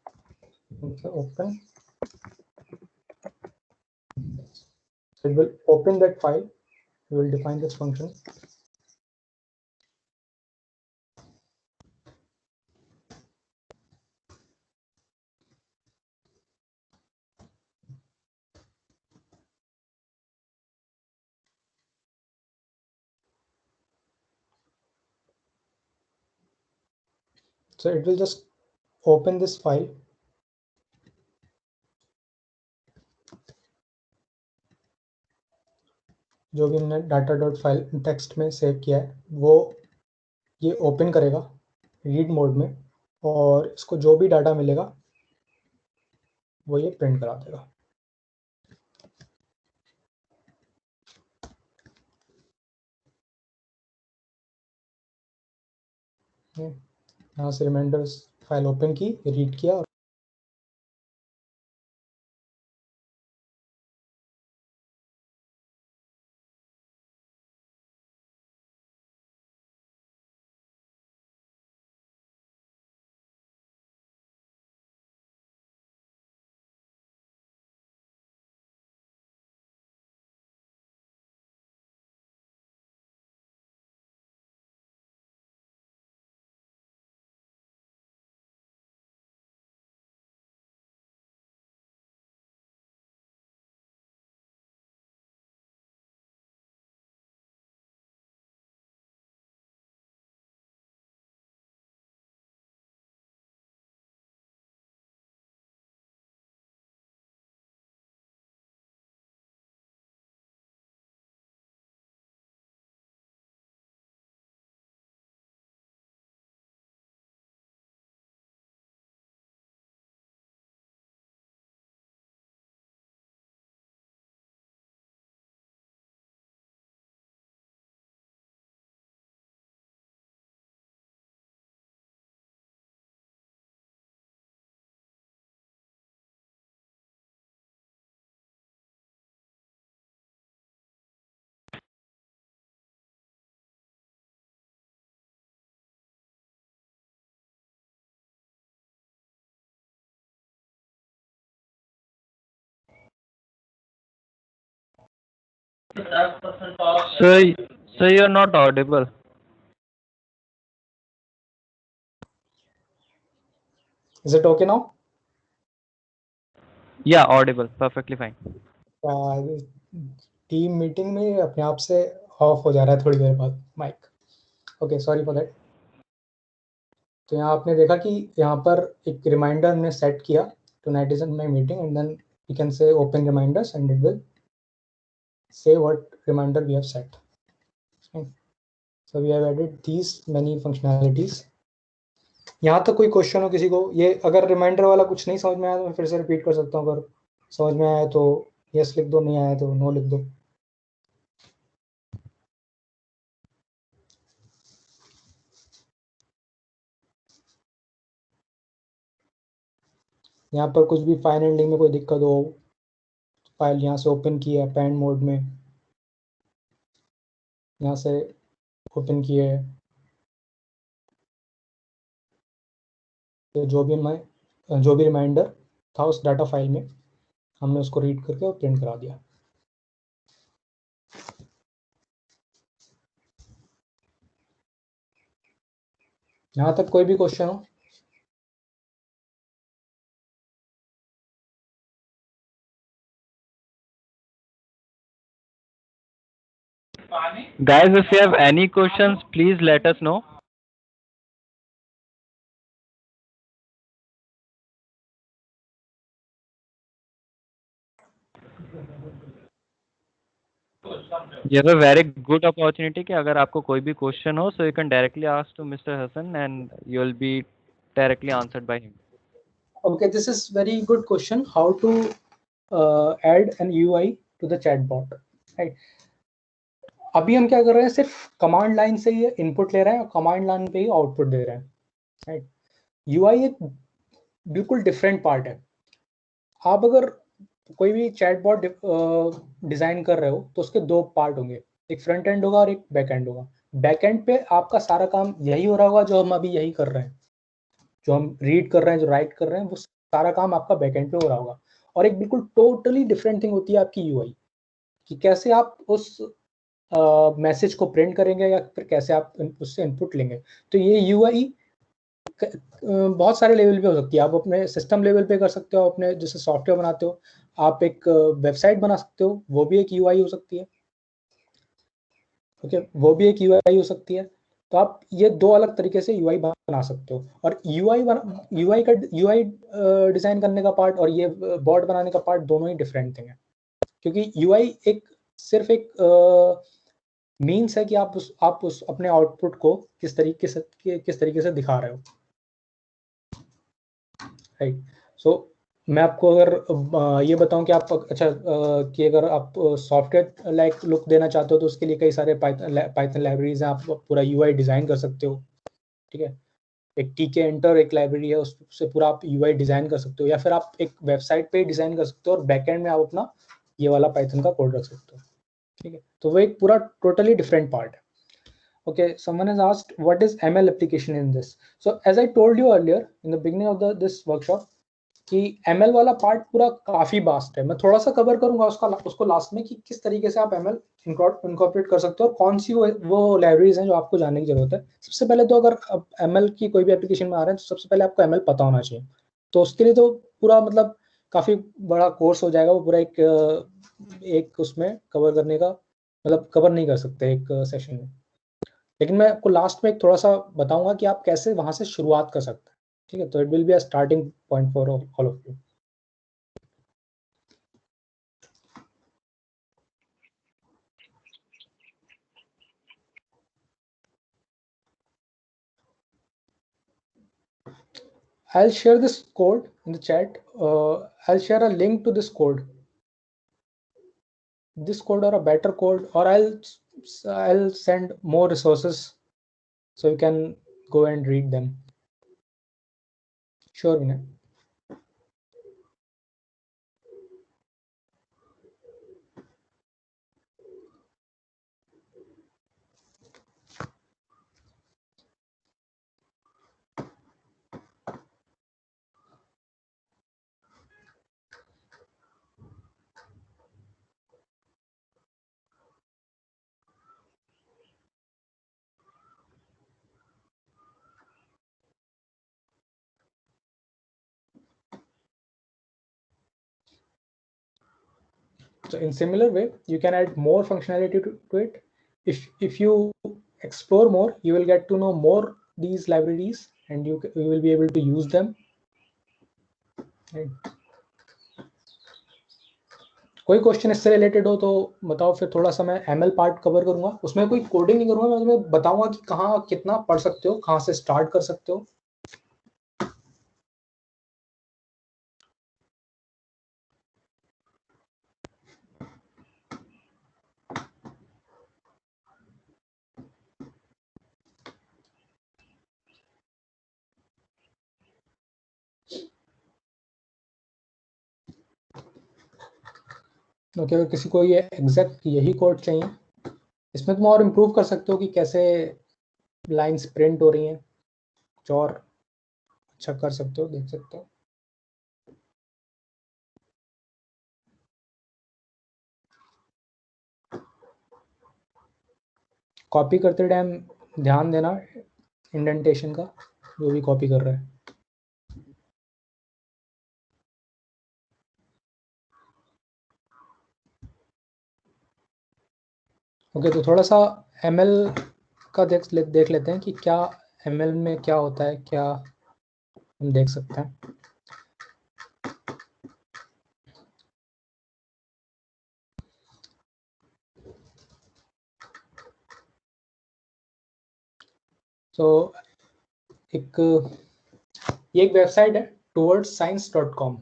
Okay, open, so it will open that file. We will define this function. So it will just open this file, जो भी हमने data dot file text में save किया है, वो ये open करेगा read mode में, और इसको जो भी डाटा मिलेगा वो ये प्रिंट करा देगा। यहाँ से रिमाइंडर्स फाइल ओपन की, रीड किया, Sir, you're not audible. Is it okay now? Yeah, audible. Perfectly fine. Team meeting में अपने आप से ऑफ हो जा रहा है थोड़ी देर बाद mic. Okay, sorry for that. तो यहाँ आपने देखा कि यहाँ पर एक रिमाइंडर ने सेट किया tonight is my meeting, and then we can say open reminders and it will say what reminder we have set. Okay. So we have added these many functionalities. यहाँ तक कोई क्वेश्चन हो किसी को? ये अगर रिमाइंडर वाला कुछ नहीं समझ में आया तो मैं फिर से रिपीट कर सकता हूँ. अगर समझ में आया तो यस लिख दो, नहीं आया तो नो लिख दो. यहाँ पर कुछ भी फाइल हैंडलिंग में कोई दिक्कत हो, फाइल यहाँ से ओपन की है पैन मोड में, यहाँ से ओपन की है, तो जो भी रिमाइंडर था उस डाटा फाइल में हमने उसको रीड करके और प्रिंट करा दिया. यहाँ तक कोई भी क्वेश्चन हो? Guys, if you have any questions, please let us know. You have a very good opportunity कि अगर आपको कोई भी question हो, so you can directly ask to Mr. Hassan and you will be directly answered by him. Okay, this is very good question. How to add an UI to the chatbot? Right. अभी हम क्या कर रहे हैं, सिर्फ command line से ही input ले रहे हैं और कमांड लाइन पे ही आउटपुट दे रहे हैं. राइट. यूआई एक बिल्कुल डिफरेंट पार्ट है. आप अगर कोई भी चैटबॉट डिजाइन कर रहे हो तो उसके दो पार्ट होंगे, एक फ्रंट एंड होगा और एक बैक एंड होगा. बैक एंड पे आपका सारा काम यही हो रहा होगा जो हम अभी यही कर रहे हैं, जो हम रीड कर रहे हैं, जो राइट कर रहे हैं, वो सारा काम आपका बैक एंड पे हो रहा होगा. और एक बिल्कुल टोटली डिफरेंट थिंग होती है आपकी यूआई, कि कैसे आप उस मैसेज को प्रिंट करेंगे या फिर कैसे आप उससे इनपुट लेंगे. तो ये यूआई बहुत सारे लेवल पे हो सकती है. आप अपने सिस्टम लेवल पे कर सकते हो, अपने जैसे सॉफ्टवेयर बनाते हो, आप एक वेबसाइट बना सकते हो, वो भी एक यूआई हो सकती है. ओके, वो भी एक यूआई हो सकती है. तो आप ये दो अलग तरीके से यूआई बना सकते हो. और यूआई डिजाइन करने का पार्ट और ये बॉट बनाने का पार्ट दोनों ही डिफरेंट थिंग है. क्योंकि यूआई एक सिर्फ एक मीन्स है कि आप उस अपने आउटपुट को किस तरीके से दिखा रहे हो. राइट. सो मैं आपको अगर ये बताऊं कि आप कि अगर आप सॉफ्टवेयर लाइक लुक देना चाहते हो तो उसके लिए कई सारे पाइथन लाइब्रेरीज हैं. आप पूरा यूआई डिजाइन कर सकते हो. ठीक है. एक टीके एंटर एक लाइब्रेरी है, उससे पूरा आप यूआई डिजाइन कर सकते हो, या फिर आप एक वेबसाइट पे डिजाइन कर सकते हो और बैकएंड में आप अपना ये वाला पाइथन का कोड रख सकते हो. ठीक है. तो वो एक पूरा टोटली डिफरेंट पार्ट है. Okay, someone has asked what is ML application in this. So as I told you earlier in the beginning of this workshop कि ML वाला पार्ट पूरा काफी वास्ट है. मैं थोड़ा सा कवर करूंगा उसको लास्ट में कि किस तरीके से आप ML इनकॉर्पोरेट कर सकते हो और कौन सी वो लाइब्रेरीज हैं जो आपको जानने की जरूरत है. सबसे पहले तो अगर आप ML की कोई भी एप्लीकेशन में आ रहे हैं तो सबसे पहले आपको ML पता होना चाहिए. तो उसके लिए तो पूरा मतलब काफी बड़ा कोर्स हो जाएगा. वो पूरा एक उसमें कवर करने का मतलब कवर नहीं कर सकते एक सेशन में. लेकिन मैं आपको लास्ट में एक थोड़ा सा बताऊंगा कि आप कैसे वहां से शुरुआत कर सकते हैं. ठीक है. तो it will be a starting point for all of you. I'll share this code in the chat. I'll share a link to this code or a better code, or I'll send more resources so you can go and read them. Sure, Vinay. So in similar way, you can add more functionality to it. If you explore more, you will get to know more these libraries, and you will be able to use them. Right. कोई question इससे related हो तो बताओ, फिर थोड़ा सा मैं ML part cover करूंगा. उसमें कोई कोडिंग नहीं करूंगा, मैं तुम्हें बताऊंगा कि कहाँ कितना पढ़ सकते हो, कहाँ से स्टार्ट कर सकते हो. ओके, अगर किसी को ये एग्जैक्ट यही कोड चाहिए, इसमें तुम और इम्प्रूव कर सकते हो कि कैसे लाइंस प्रिंट हो रही हैं, कुछ और अच्छा कर सकते हो, देख सकते हो. कॉपी करते टाइम ध्यान देना इंडेंटेशन का, जो भी कॉपी कर रहा है. ओके, तो थोड़ा सा एमएल का देख लेते हैं कि क्या एमएल में क्या होता है, क्या हम देख सकते हैं. तो ये एक वेबसाइट है towardscience.com.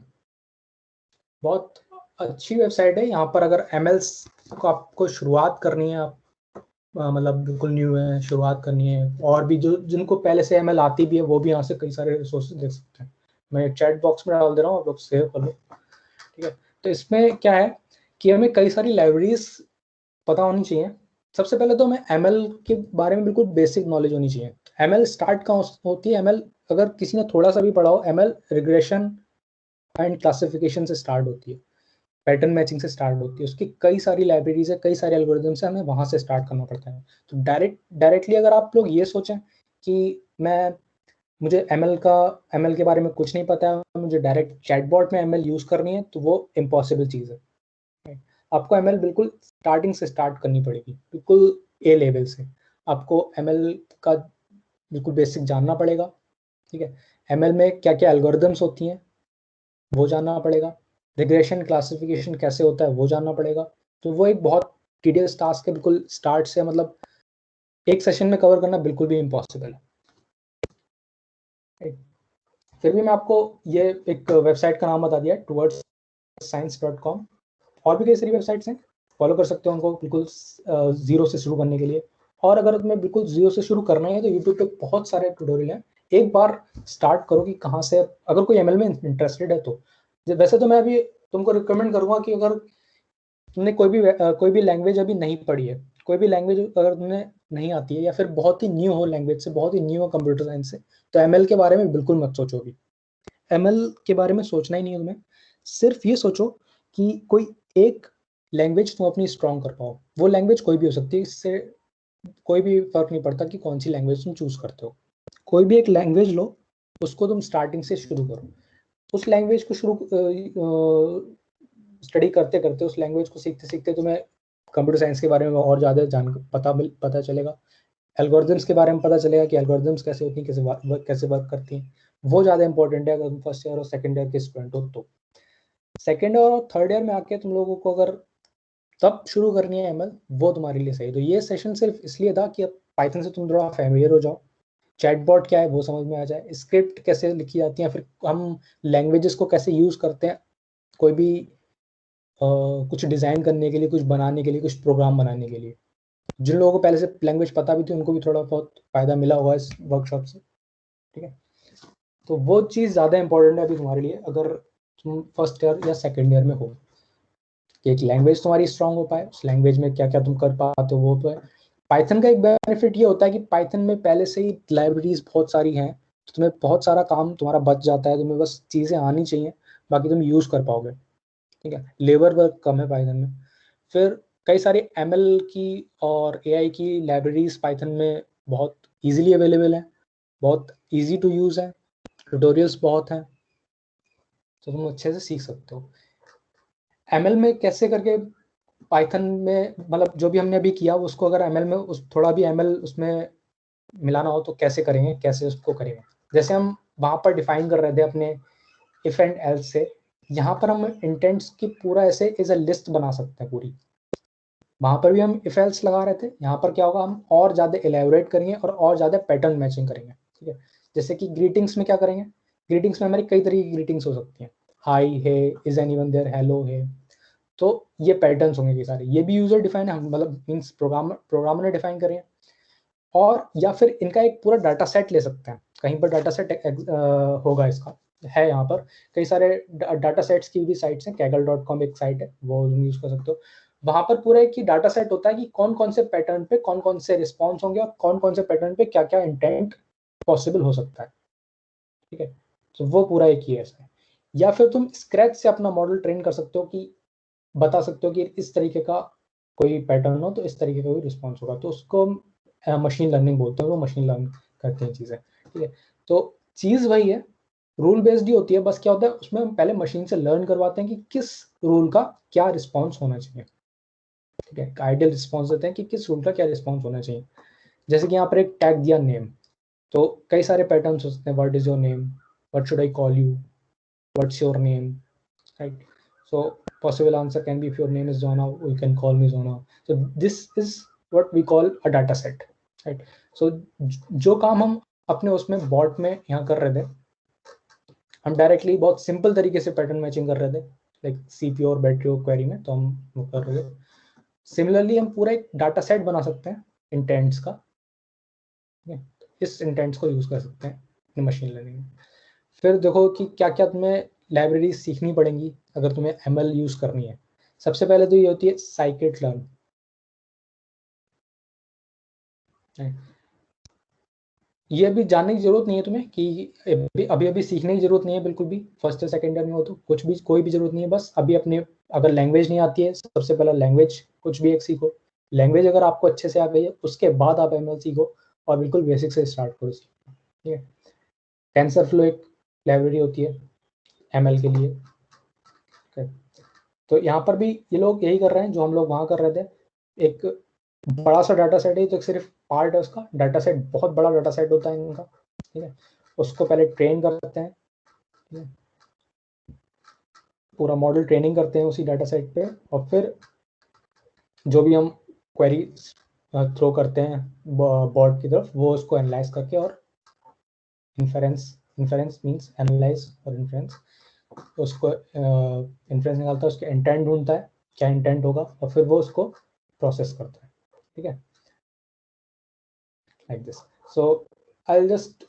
बहुत अच्छी वेबसाइट है. यहाँ पर अगर एमएल को आपको शुरुआत करनी है, आप मतलब बिल्कुल न्यू है, शुरुआत करनी है, और भी जो जिनको पहले से एमएल आती भी है, वो भी यहाँ से कई सारे रिसोर्सेज देख सकते हैं. मैं चैट बॉक्स में डाल दे रहा हूँ, आप लोग सेव कर लो. ठीक है, तो इसमें क्या है कि हमें कई सारी लाइब्रेरीज पता होनी चाहिए. सबसे पहले तो हमें एमएल के बारे में बिल्कुल बेसिक नॉलेज होनी चाहिए. एमएल स्टार्ट कहाँ होती है? एमएल अगर किसी ने थोड़ा सा भी पढ़ा हो, एमएल रिग्रेशन एंड क्लासिफिकेशन से स्टार्ट होती है, पैटर्न मैचिंग से स्टार्ट होती है. उसकी कई सारी लाइब्रेरीज है, कई सारे एल्गोरिथम्स है, हमें वहां से स्टार्ट करना पड़ता है. तो डायरेक्टली अगर आप लोग ये सोचें कि मुझे एमएल के बारे में कुछ नहीं पता है, मुझे डायरेक्ट चैटबॉट में एमएल यूज करनी है, तो वो इम्पॉसिबल चीज़ है. आपको एमएल बिल्कुल स्टार्टिंग से स्टार्ट करनी पड़ेगी, बिल्कुल ए लेवल से. आपको एमएल का बिल्कुल बेसिक जानना पड़ेगा. ठीक है, एमएल में क्या क्या एल्गोरिथम्स होती हैं वो जानना पड़ेगा. रिग्रेशन क्लासिफिकेशन कैसे होता है वो जानना पड़ेगा. तो वो एक बहुत टीडियस टास्क है, बिल्कुल स्टार्ट से, मतलब एक सेशन में कवर करना बिल्कुल भी इम्पॉसिबल है. फिर भी मैं आपको ये एक वेबसाइट का नाम बता दिया, towardscience.com. और भी कई सारी वेबसाइट्स हैं, फॉलो कर सकते हो उनको, बिल्कुल जीरो से शुरू करने के लिए. और अगर तुम्हें बिल्कुल जीरो से शुरू करना है तो यूट्यूब पे बहुत सारे ट्यूटोरियल हैं. एक बार स्टार्ट करो कि कहाँ से, अगर कोई एमएल में इंटरेस्टेड है तो. वैसे तो मैं अभी तुमको रिकमेंड करूंगा कि अगर तुमने कोई भी लैंग्वेज अभी नहीं पढ़ी है, कोई भी लैंग्वेज अगर तुम्हें नहीं आती है, या फिर बहुत ही न्यू हो लैंग्वेज से, बहुत ही न्यू हो कंप्यूटर साइंस से, तो एमएल के बारे में बिल्कुल मत सोचो. अभी एमएल के बारे में सोचना ही नहीं है तुम्हें. सिर्फ ये सोचो कि कोई एक लैंग्वेज तुम अपनी स्ट्रॉन्ग कर पाओ. वो लैंग्वेज कोई भी हो सकती है, इससे कोई भी फर्क नहीं पड़ता कि कौन सी लैंग्वेज तुम चूज करते हो. कोई भी एक लैंग्वेज लो, उसको तुम स्टार्टिंग से शुरू करो. उस लैंग्वेज को स्टडी करते करते, उस लैंग्वेज को सीखते सीखते तुम्हें कंप्यूटर साइंस के बारे में और ज़्यादा पता चलेगा. एल्गोरिथम्स के बारे में पता चलेगा कि एल्गोरिथम्स कैसे होती हैं, कैसे वर्क करती हैं. वो ज़्यादा इंपॉर्टेंट है अगर तुम फर्स्ट ईयर और सेकंड ईयर के स्टूडेंट हो तो. सेकंड और थर्ड ईयर में आके तुम लोगों को अगर तब शुरू करनी है एमएल, वो तुम्हारे लिए सही. तो ये सेशन सिर्फ इसलिए था कि अब पाइथन से तुम थोड़ा फैमिलियर हो जाओ, चैटबॉट क्या है वो समझ में आ जाए, स्क्रिप्ट कैसे लिखी जाती है, फिर हम लैंग्वेजेस को कैसे यूज़ करते हैं कोई भी कुछ डिज़ाइन करने के लिए, कुछ बनाने के लिए, कुछ प्रोग्राम बनाने के लिए. जिन लोगों को पहले से लैंग्वेज पता भी थी, उनको भी थोड़ा बहुत फ़ायदा मिला होगा इस वर्कशॉप से. ठीक है, तो वो चीज़ ज़्यादा इंपॉर्टेंट है अभी तुम्हारे लिए, अगर तुम फर्स्ट ईयर या सेकेंड ईयर में हो. एक लैंग्वेज तुम्हारी स्ट्रांग हो पाए, उस लैंग्वेज में क्या क्या तुम कर पाते हो वो तो है. पाइथन का एक बेनिफिट ये होता है कि पाइथन में पहले से ही लाइब्रेरीज बहुत सारी हैं, तो तुम्हें बहुत सारा काम तुम्हारा बच जाता है. तुम्हें बस चीज़ें आनी चाहिए, बाकी तुम यूज़ कर पाओगे. ठीक है, लेबर वर्क कम है पाइथन में. फिर कई सारी एमएल की और एआई की लाइब्रेरीज पाइथन में बहुत इजीली अवेलेबल हैं, बहुत इजी टू यूज़ है, ट्यूटोरियल्स बहुत हैं, तो तुम अच्छे से सीख सकते हो. एमएल में कैसे करके पाइथन में मतलब जो भी हमने अभी किया उसको अगर एमएल में थोड़ा भी एमएल उसमें मिलाना हो तो कैसे करेंगे, कैसे उसको करेंगे। जैसे हम वहाँ पर डिफाइन कर रहे थे अपने इफ एंड एल्स से, यहाँ पर हम इंटेंट्स की पूरा ऐसे एज अ लिस्ट बना सकते हैं पूरी। वहाँ पर भी हम इफ एल्स लगा रहे थे, यहाँ पर क्या होगा, हम और ज़्यादा एलेबोरेट करेंगे और ज़्यादा पैटर्न मैचिंग करेंगे। ठीक है, जैसे कि ग्रीटिंग्स में क्या करेंगे, ग्रीटिंग्स में हमारी कई तरह की ग्रीटिंग्स हो सकती हैं, हाई है, इज एनीवन देयर, हेलो है। तो ये पैटर्न्स होंगे कि सारे, ये भी यूजर डिफाइन है, मतलब मीन्स प्रोग्रामर ने डिफाइन करे हैं। और या फिर इनका एक पूरा डाटा सेट ले सकते हैं, कहीं पर डाटा सेट होगा इसका, है यहाँ पर कई सारे डाटा सेट्स की भी साइट्स हैं, kaggle.com एक साइट है, वो यूज कर सकते हो। वहाँ पर पूरा एक ही डाटा सेट होता है कि कौन कौन से पैटर्न पे कौन कौन से रिस्पॉन्स होंगे और कौन कौन से पैटर्न पे क्या क्या इंटेंट पॉसिबल हो सकता है। ठीक है, तो वो पूरा एक ही ऐसा है। या फिर तुम स्क्रैच से अपना मॉडल ट्रेन कर सकते हो कि बता सकते हो कि इस तरीके का कोई पैटर्न हो तो इस तरीके का कोई रिस्पॉन्स होगा, तो उसको मशीन लर्निंग बोलते हैं, वो मशीन लर्न करते हैं चीज़ें। ठीक है, तो चीज़ वही है, रूल बेस्ड ही होती है, बस क्या होता है उसमें हम पहले मशीन से लर्न करवाते हैं कि किस रूल का क्या रिस्पॉन्स होना चाहिए। ठीक है, आइडियल रिस्पॉन्स देते हैं कि किस रूल का क्या रिस्पॉन्स होना चाहिए। जैसे कि यहाँ पर एक टैग दिया नेम, तो कई सारे पैटर्न्स हो सकते हैं, what is your name, what should I call you, what's your name, right. So possible answer can be if your name is Zona, you can call me Zona. So this is what we call a data set, right? So जो काम हम अपने उसमें bot में यहाँ कर रहे थे, हम डायरेक्टली बहुत सिंपल तरीके से पैटर्न मैचिंग कर रहे थे, लाइक सीपीयू और बैटरी और क्वेरी में, तो हम वो कर रहे थे। सिमिलरली हम पूरा एक डाटा सेट बना सकते हैं इंटेंट्स का, इस इंटेंट्स को यूज कर सकते हैं मशीन लर्निंग में। फिर देखो कि क्या क्या तुम्हें लाइब्रेरी सीखनी पड़ेंगी अगर तुम्हें एमएल यूज करनी है। सबसे पहले तो ये होती है साइकिट लर्न। ये अभी जानने की जरूरत नहीं है तुम्हें कि अभी सीखने की जरूरत नहीं है बिल्कुल भी, फर्स्ट या सेकेंड ईयर में हो तो कुछ भी कोई भी जरूरत नहीं है। बस अभी अपने अगर लैंग्वेज नहीं आती है, सबसे पहला लैंग्वेज कुछ भी एक सीखो। लैंग्वेज अगर आपको अच्छे से आ गई है उसके बाद आप एमएल सीखो और बिल्कुल बेसिक से स्टार्ट करो सीखना। ठीक है, टेंसरफ्लो एक लाइब्रेरी होती है एमएल के लिए। तो यहाँ पर भी ये लोग यही कर रहे हैं जो हम लोग वहाँ कर रहे थे। एक बड़ा सा डाटा सेट है, तो सिर्फ पार्ट है उसका, डाटा सेट बहुत बड़ा डाटा सेट होता है इनका। ठीक है, उसको पहले ट्रेन करते हैं, ठीक है, पूरा मॉडल ट्रेनिंग करते हैं उसी डाटा सेट पे, और फिर जो भी हम क्वेरी थ्रो करते हैं बॉट की तरफ, वो उसको एनालाइज करके और इन्फेरेंस मीन्स एनालाइज और इन्फ्रेंस, उसको इन्फ्रेंस निकालता है, उसके इंटेंट ढूंढता है क्या इंटेंट होगा, और फिर वो उसको प्रोसेस करता है। ठीक है, like this. So I just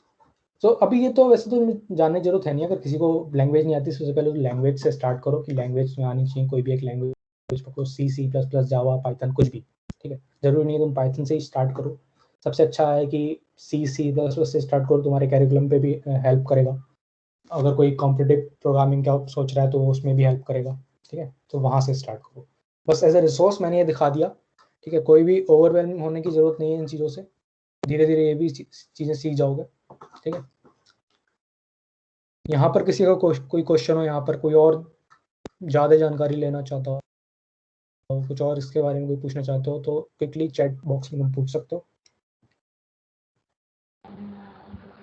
अभी ये तो वैसे तो जानने की जरूरत है नहीं, अगर किसी को लैंग्वेज नहीं आती सबसे पहले तो लैंग्वेज से स्टार्ट करो कि लैंग्वेज में आनी चाहिए, कोई भी एक लैंग्वेज पकड़ो, C++, जावा, पाइथन, कुछ भी। ठीक है, जरूरी नहीं है तुम पाइथन से ही स्टार्ट करो, सबसे अच्छा है कि C++ से स्टार्ट करो, तुम्हारे कैरिकुलम पे भी हेल्प करेगा। अगर कोई कॉम्पिटिटिव प्रोग्रामिंग का सोच रहा है तो उसमें भी हेल्प करेगा। ठीक है, तो वहाँ से स्टार्ट करो, बस एज ए रिसोर्स मैंने ये दिखा दिया। ठीक है, कोई भी ओवरवेलम होने की जरूरत नहीं है इन चीज़ों से, धीरे धीरे ये भी चीज़ें सीख जाओगे। ठीक है, यहाँ पर किसी का कोई क्वेश्चन हो, यहाँ पर कोई और ज़्यादा जानकारी लेना चाहता हो, कुछ और इसके बारे में कोई पूछना चाहते हो तो क्विकली चैट बॉक्स में तुम पूछ सकते हो।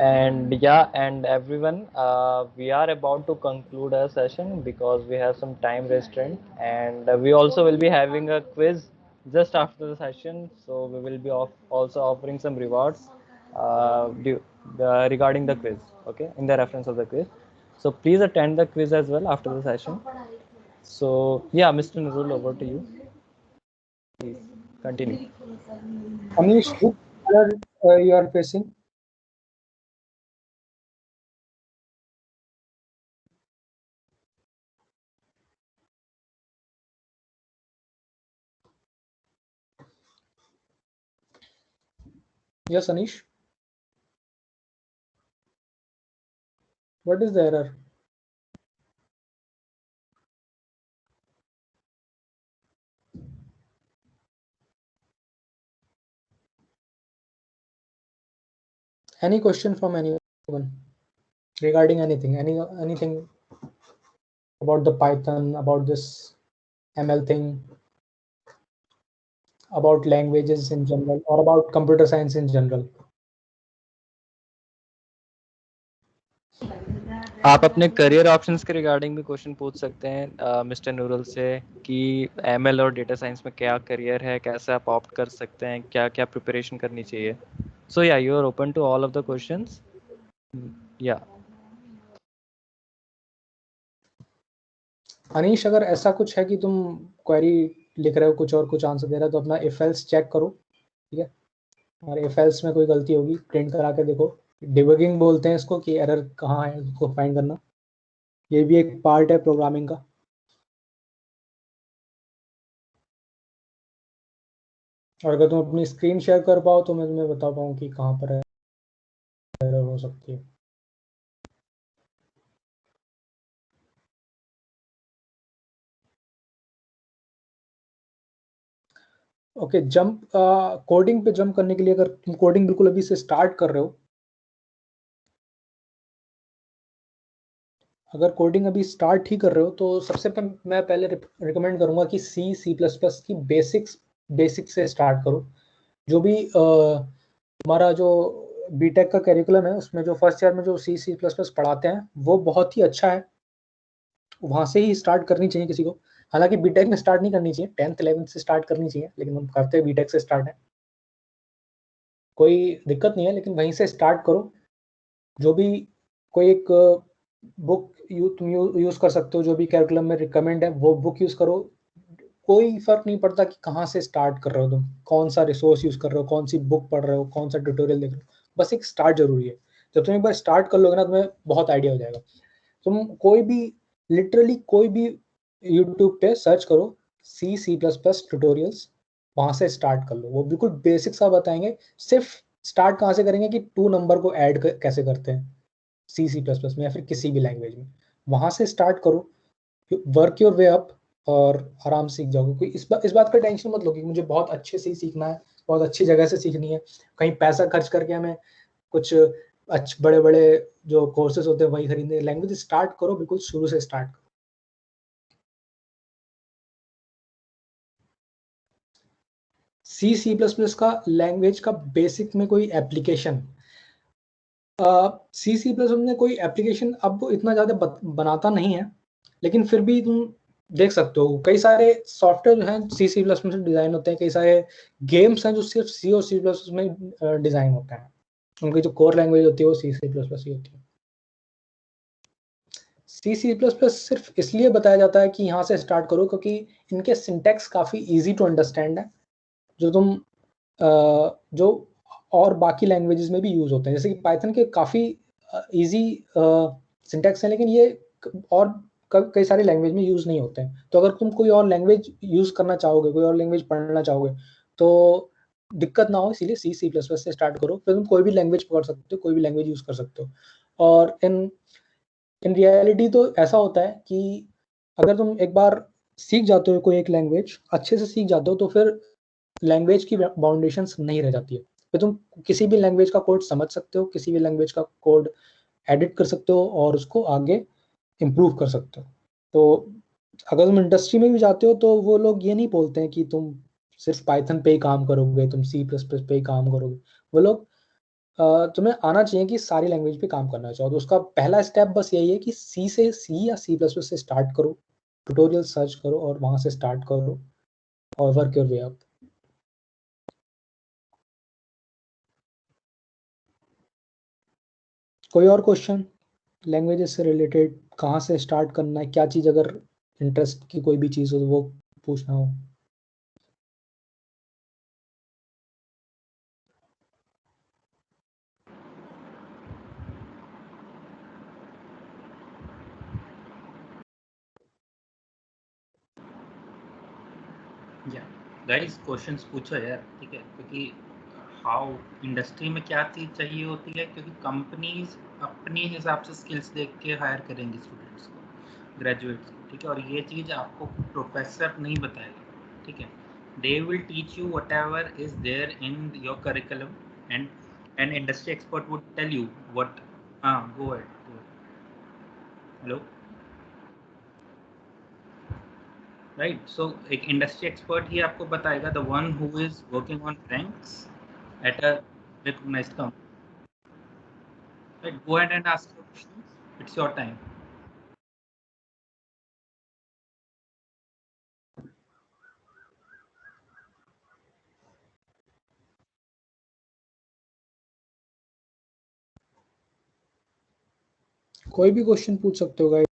And yeah, and everyone, we are about to conclude our session because we have some time restraint, and we also will be having a quiz just after the session. So we will be also offering some rewards regarding the quiz, okay, in the reference of the quiz. So please attend the quiz as well after the session. So yeah, Mr. Nurul, over to you. Please continue. Anish, which color you are facing? Yes, Anish. What is the error? Any question from anyone regarding anything? Anything about the Python, about this ML thing? about languages in general or about computer science in general. आप अपने career options के regarding भी question पूछ सकते हैं mister नूरल से कि ML और डेटा साइंस में क्या करियर है, कैसे आप ऑप्ट कर सकते हैं, क्या क्या प्रिपरेशन करनी चाहिए. So yeah you are open to all of the questions. Yeah Anish, अगर ऐसा कुछ है कि तुम क्वेरी लिख रहे हो कुछ और कुछ आंसर दे रहा है तो अपना इफ एल्स चेक करो, ठीक है. और इफ एल्स में कोई गलती होगी प्रिंट करा के देखो. डिबगिंग बोलते हैं इसको, कि एरर कहाँ है उसको फाइंड करना. ये भी एक पार्ट है प्रोग्रामिंग का. और अगर तुम अपनी स्क्रीन शेयर कर पाओ तो मैं तुम्हें बता पाऊँ कि कहाँ पर एरर हो सकती है. ओके, जंप कोडिंग पे जंप करने के लिए, अगर तुम कोडिंग बिल्कुल अभी से स्टार्ट कर रहे हो, अगर कोडिंग अभी स्टार्ट ही कर रहे हो तो सबसे मैं पहले रिकमेंड करूंगा कि सी प्लस प्लस की बेसिक्स से स्टार्ट करो. जो भी हमारा जो बीटेक का करिकुलम है उसमें जो फर्स्ट ईयर में जो सी प्लस प्लस पढ़ाते हैं वो बहुत ही अच्छा है. वहाँ से ही स्टार्ट करनी चाहिए किसी को. हालांकि बीटेक में स्टार्ट नहीं करनी चाहिए, 10th 11th से स्टार्ट करनी चाहिए, लेकिन हम करते हैं बीटेक से स्टार्ट है, कोई दिक्कत नहीं है, लेकिन वहीं से स्टार्ट करो. जो भी कोई एक बुक तुम यूज़ कर सकते हो, जो भी करिकुलम में रिकमेंड है वो बुक यूज़ करो. कोई फर्क नहीं पड़ता कि कहाँ से स्टार्ट कर रहे हो तुम, कौन सा रिसोर्स यूज़ कर रहे हो, कौन सी बुक पढ़ रहे हो, कौन सा ट्यूटोरियल देख रहे हो. बस एक स्टार्ट जरूरी है. जब तुम एक बार स्टार्ट कर लोगे ना तुम्हें बहुत आइडिया हो जाएगा. तुम कोई भी लिटरली कोई भी यूट्यूब पे सर्च करो सी प्लस प्लस ट्यूटोरियल्स, वहाँ से स्टार्ट कर लो. वो बिल्कुल बेसिक सा बताएंगे. सिर्फ स्टार्ट कहाँ से करेंगे कि 2 नंबर को ऐड कैसे करते हैं सी प्लस प्लस में या फिर किसी भी लैंग्वेज में. वहाँ से स्टार्ट करो, वर्क योर वे अप और आराम से सीख जाओगे. कोई इस बात का टेंशन मत लो कि मुझे बहुत अच्छे से ही सीखना है, बहुत अच्छी जगह से सीखनी है, कहीं पैसा खर्च करके हमें कुछ अच्छे बड़े बड़े जो कोर्सेज होते हैं वही खरीदने. लैंग्वेज स्टार्ट करो, बिल्कुल शुरू से स्टार्ट करो. सी प्लस प्लस का लैंग्वेज का बेसिक में कोई एप्लीकेशन, सी प्लस में कोई एप्लीकेशन अब वो इतना ज़्यादा बनाता नहीं है, लेकिन फिर भी तुम देख सकते हो कई सारे सॉफ्टवेयर जो हैं सी प्लस में डिज़ाइन होते हैं. कई सारे गेम्स हैं जो सिर्फ सी और सी प्लस में डिज़ाइन होते हैं. उनकी जो कोर लैंग्वेज होती है वो सी प्लस प्लस ही होती है. सी प्लस प्लस सिर्फ इसलिए बताया जाता है कि यहाँ से स्टार्ट करो क्योंकि इनके सिंटेक्स काफ़ी ईजी टू अंडरस्टैंड है, जो तुम जो और बाकी लैंग्वेजेस में भी यूज़ होते हैं. जैसे कि पाइथन के काफ़ी इजी सिंटेक्स हैं, लेकिन ये और कई सारी लैंग्वेज में यूज़ नहीं होते हैं. तो अगर तुम कोई और लैंग्वेज यूज़ करना चाहोगे, कोई और लैंग्वेज पढ़ना चाहोगे तो दिक्कत ना हो, इसीलिए सी प्लस प्लस से स्टार्ट करो. फिर तुम कोई भी लैंग्वेज पढ़ सकते हो, कोई भी लैंग्वेज यूज़ कर सकते हो. और इन रियलिटी तो ऐसा होता है कि अगर तुम एक बार सीख जाते हो कोई एक लैंग्वेज, अच्छे से सीख जाते हो, तो फिर लैंग्वेज की बाउंडेशंस नहीं रह जाती है. फिर तुम किसी भी लैंग्वेज का कोड समझ सकते हो, किसी भी लैंग्वेज का कोड एडिट कर सकते हो और उसको आगे इम्प्रूव कर सकते हो. तो अगर तुम इंडस्ट्री में भी जाते हो तो वो लोग ये नहीं बोलते हैं कि तुम सिर्फ पाइथन पे ही काम करोगे, तुम सी प्लस प्लस पे ही काम करोगे. वो लोग तुम्हें आना चाहिए कि सारी लैंग्वेज पे काम करना चाहो. तो उसका पहला स्टेप बस यही है कि सी या सी प्लस प्लस से स्टार्ट करो, ट्यूटोरियल सर्च करो और वहाँ से स्टार्ट करो और वर्क योर वे अप. कोई और क्वेश्चन लैंग्वेजेस से रिलेटेड, कहाँ से स्टार्ट करना है, क्या चीज़ अगर इंटरेस्ट की कोई भी चीज़ हो तो वो पूछना हो. गाइस क्वेश्चंस पूछो यार, ठीक है, क्योंकि हाउ इंडस्ट्री में क्या चीज़ चाहिए होती है, क्योंकि कंपनीज अपने हिसाब से स्किल्स देख के हायर करेंगी स्टूडेंट्स को, ग्रेजुएट्स को, ठीक है. और ये चीज़ आपको प्रोफेसर नहीं बताएगा, ठीक है. They will teach you whatever is there in your curriculum and an industry expert would tell you what. हाँ, go ahead. Hello. Right. So एक इंडस्ट्री एक्सपर्ट ही आपको बताएगा, the one who is working on ranks at a recognized company. Right, go ahead and ask your questions. It's your time. कोई भी question पूछ सकते हो गाइस.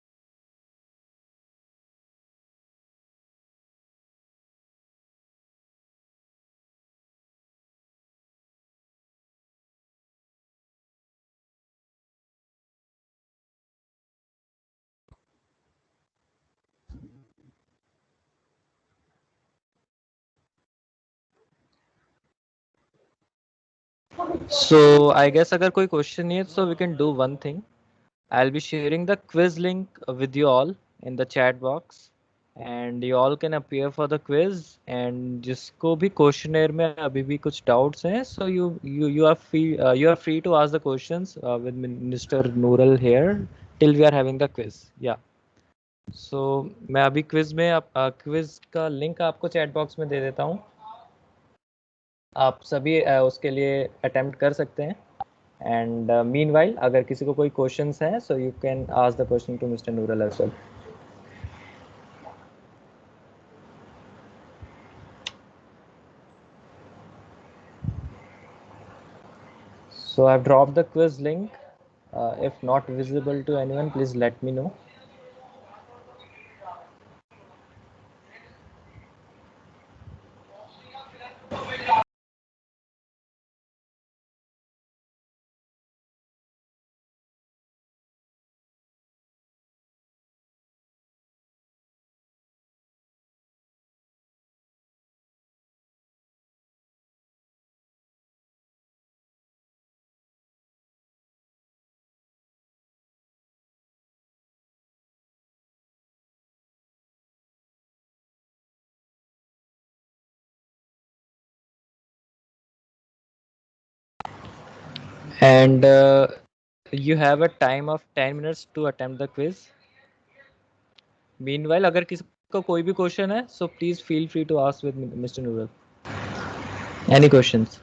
So I guess अगर कोई question नहीं है, so we can do one thing. I'll be sharing the quiz link with you all in the chat box, and you all can appear for the quiz. And जिसको भी questionnaire में अभी भी कुछ doubts हैं, so you are free to ask the questions with Mr. Nooral here till we are having the quiz. Yeah. So मैं अभी quiz में quiz का link आपको chat box में दे देता हूँ. आप सभी उसके लिए attempt कर सकते हैं. And meanwhile, अगर किसी को कोई questions हैं, so you can ask the question to Mr. Nooral as well. So I've dropped the quiz link. If not visible to anyone, please let me know. And you have a time of 10 minutes to attempt the quiz. Meanwhile, अगर किसी को कोई भी question है, so please feel free to ask with Mr. Nooral. Any questions?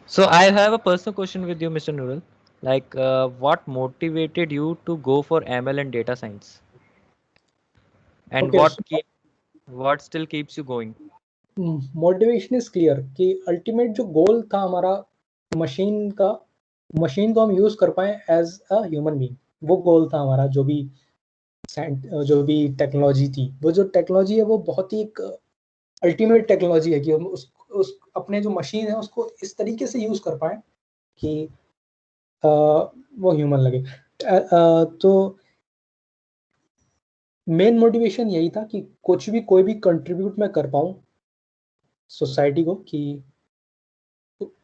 So I have a personal question with you, Mr. Nooral. Like, what motivated you to go for ML and data science? And Okay, what still keeps you going? Motivation is clear कि ultimate जो गोल था हमारा machine को हम use कर पाए as a human being, वो गोल था हमारा. जो भी टेक्नोलॉजी थी, वो जो टेक्नोलॉजी है वो बहुत ही एक अल्टीमेट टेक्नोलॉजी है कि हम उस अपने जो मशीन है उसको इस तरीके से यूज कर पाए कि वो ह्यूमन लगे. तो मेन मोटिवेशन यही था कि कोई भी कंट्रीब्यूट मैं कर पाऊँ सोसाइटी को, कि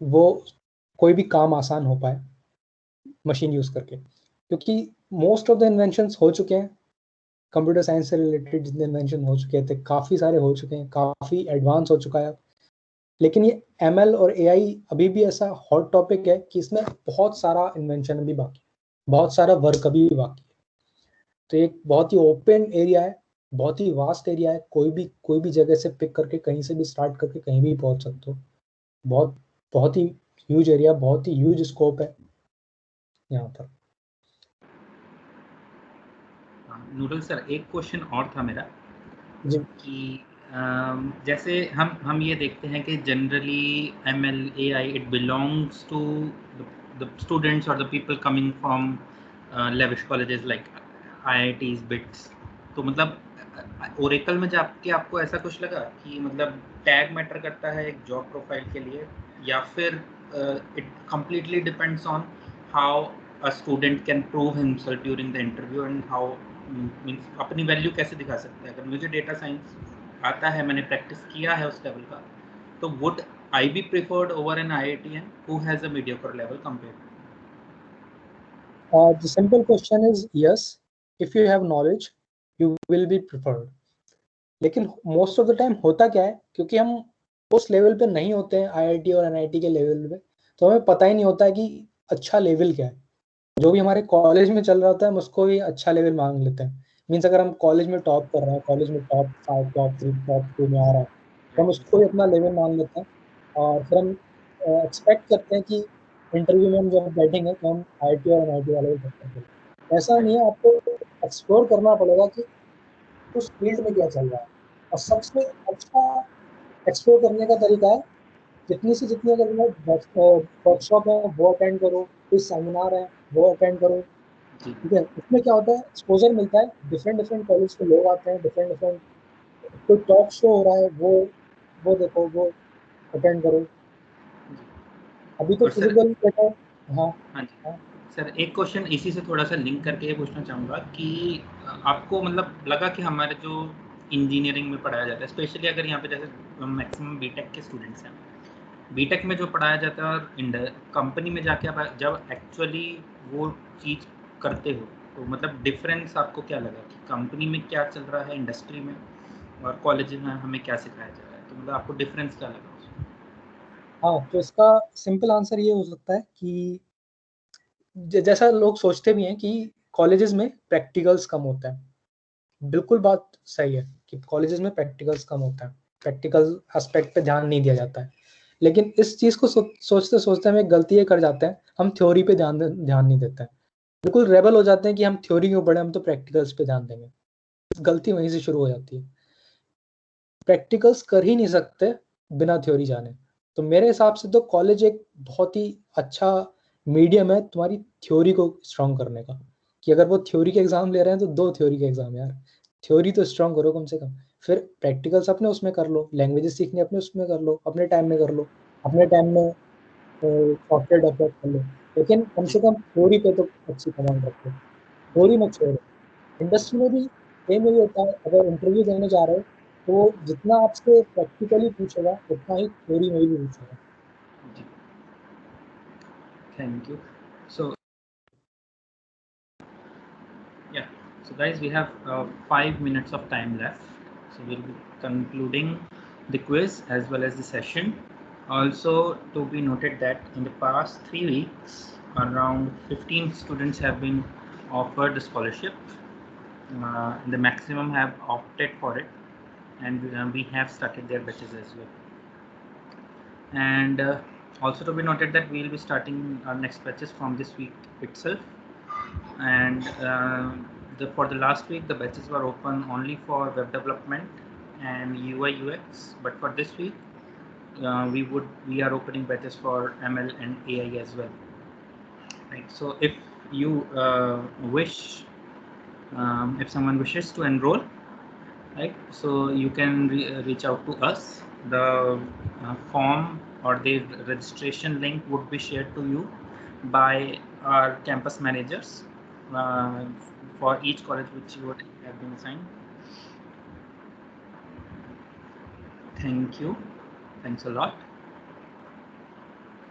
वो कोई भी काम आसान हो पाए मशीन यूज करके. क्योंकि मोस्ट ऑफ द इन्वेंशंस हो चुके हैं, कंप्यूटर साइंस से रिलेटेड जितने इन्वेंशन हो चुके थे काफ़ी सारे हो चुके हैं, काफ़ी एडवांस हो चुका है. लेकिन ये ML और AI अभी भी ऐसा हॉट टॉपिक है कि इसमें बहुत सारा इन्वेंशन अभी बाकी है, बहुत सारा वर्क अभी भी बाकी है. तो एक बहुत ही ओपन एरिया है, बहुत ही वास्ट एरिया है. कोई भी जगह से पिक करके कहीं से भी स्टार्ट करके कहीं भी पहुंच सकते हो. बहुत ही ह्यूज एरिया, बहुत ही ह्यूज स्कोप है यहाँ पर. नूडल सर, एक क्वेश्चन और था मेरा जी. कि जैसे हम ये देखते हैं कि generally ML AI it belongs to the students और the people coming from lavish colleges like IITs BITS. तो मतलब ओरेकल में जाके आपको ऐसा कुछ लगा कि मतलब टैग मैटर करता है एक जॉब प्रोफाइल के लिए, या फिर it completely depends on how a student can prove himself during the interview and how means अपनी वैल्यू कैसे दिखा सकते हैं. अगर मुझे डेटा साइंस आता है, मैंने प्रैक्टिस किया है उस लेवल का, तो would I be preferred over an IITian who has a mediocre level compared? The simple question is yes, if you have knowledge you will be preferred. लेकिन मोस्ट ऑफ द टाइम होता क्या है, क्योंकि हम उस level पे नहीं होते हैं IIT और NIT के लेवल पे, तो हमें पता ही नहीं होता है कि अच्छा लेवल क्या है. जो भी हमारे कॉलेज में चल रहा होता है हम उसको ही अच्छा लेवल मांग लेते हैं. मीन्स अगर हम कॉलेज में टॉप कर रहे हैं, कॉलेज में टॉप 5, टॉप 3, टॉप 2 में आ रहा है, तो हम उसको ही अपना लेवल मान लेते हैं और फिर हम एक्सपेक्ट करते हैं कि इंटरव्यू में हम जब बैठेंगे तो हम IIT और NIT वाले को टक्कर। ऐसा नहीं है, आपको एक्सप्लोर करना पड़ेगा कि उस फील्ड में क्या चल रहा है। और सबसे अच्छा एक्सप्लोर करने का तरीका है जितनी से जितनी अगर वर्कशॉप है वो अटेंड करो, कोई सेमिनार है वो अटेंड करो, ठीक है। उसमें क्या होता है, एक्सपोजर मिलता है, डिफरेंट डिफरेंट कॉलेज के लोग आते हैं, डिफरेंट डिफरेंट, कोई टॉक शो हो रहा है वो देखो, वो अटेंड करो। अभी तो और सर फिजिकल बेटा। हाँ हाँ जी हाँ सर, एक क्वेश्चन इसी से थोड़ा सा लिंक करके ये पूछना चाहूँगा कि आपको मतलब लगा कि हमारे जो इंजीनियरिंग में पढ़ाया जाता है, स्पेशली अगर यहाँ पे जैसे मैक्सिमम बीटेक के स्टूडेंट्स हैं, बीटेक में जो पढ़ाया जाता है और कंपनी में जाके आप जब एक्चुअली वो चीज़ करते हो, तो मतलब डिफरेंस आपको क्या लगा कि कंपनी में क्या चल रहा है, इंडस्ट्री में, और कॉलेज में हमें क्या सिखाया जा रहा है, तो मतलब आपको डिफरेंस क्या लगा उसमें? हाँ, तो इसका सिंपल आंसर ये हो सकता है कि जैसा लोग सोचते भी हैं कि कॉलेजेस में प्रैक्टिकल्स कम होता है। बिल्कुल बात सही है कि कॉलेजेस में प्रैक्टिकल्स कम होता है, प्रैक्टिकल एस्पेक्ट पे ध्यान नहीं दिया जाता है। लेकिन इस चीज़ को सोचते सोचते हम एक गलती ये कर जाते हैं, हम थ्योरी पे ध्यान नहीं देते हैं। बिल्कुल रेबल हो जाते हैं कि हम थ्योरी क्यों पढ़े, हम तो प्रैक्टिकल्स पे ध्यान देंगे। गलती वहीं से शुरू हो जाती है। प्रैक्टिकल्स कर ही नहीं सकते बिना थ्योरी जाने। तो मेरे हिसाब से तो कॉलेज एक बहुत ही अच्छा मीडियम है तुम्हारी थ्योरी को स्ट्रॉन्ग करने का, कि अगर वो थ्योरी के एग्जाम ले रहे हैं तो 2 थ्योरी के एग्जाम यार, थ्योरी तो स्ट्रॉन्ग करो कम से कम। फिर प्रैक्टिकल्स अपने उसमें कर लो, लैंग्वेजेस सीखने अपने उसमें कर लो, अपने टाइम में कर लो, अपने टाइम में सॉफ्टवेयर डेवलप कर लो, लेकिन कम से कम थ्योरी पे तो अच्छी कमांड रखो, थ्योरी मत छोड़ो। इंडस्ट्री में भी सेम यही होता है, अगर इंटरव्यू देने जा रहे हो तो वो जितना आपसे प्रैक्टिकली पूछेगा उतना ही थ्योरी में भी पूछेगा। Thank you. So yeah, so guys, we have 5 minutes of time left, so we'll be concluding the quiz as well as the session. Also to be noted that in the past 3 weeks around 15 students have been offered the scholarship. The maximum have opted for it, and we have started their batches as well. And also to be noted that we will be starting our next batches from this week itself. And for the last week the batches were open only for web development and UI UX, but for this week we are opening batches for ML and AI as well, right? So if you wish, if someone wishes to enroll, right, so you can reach out to us. The form or the registration link would be shared to you by our campus managers for each college which you would have been assigned. Thank you, thanks a lot.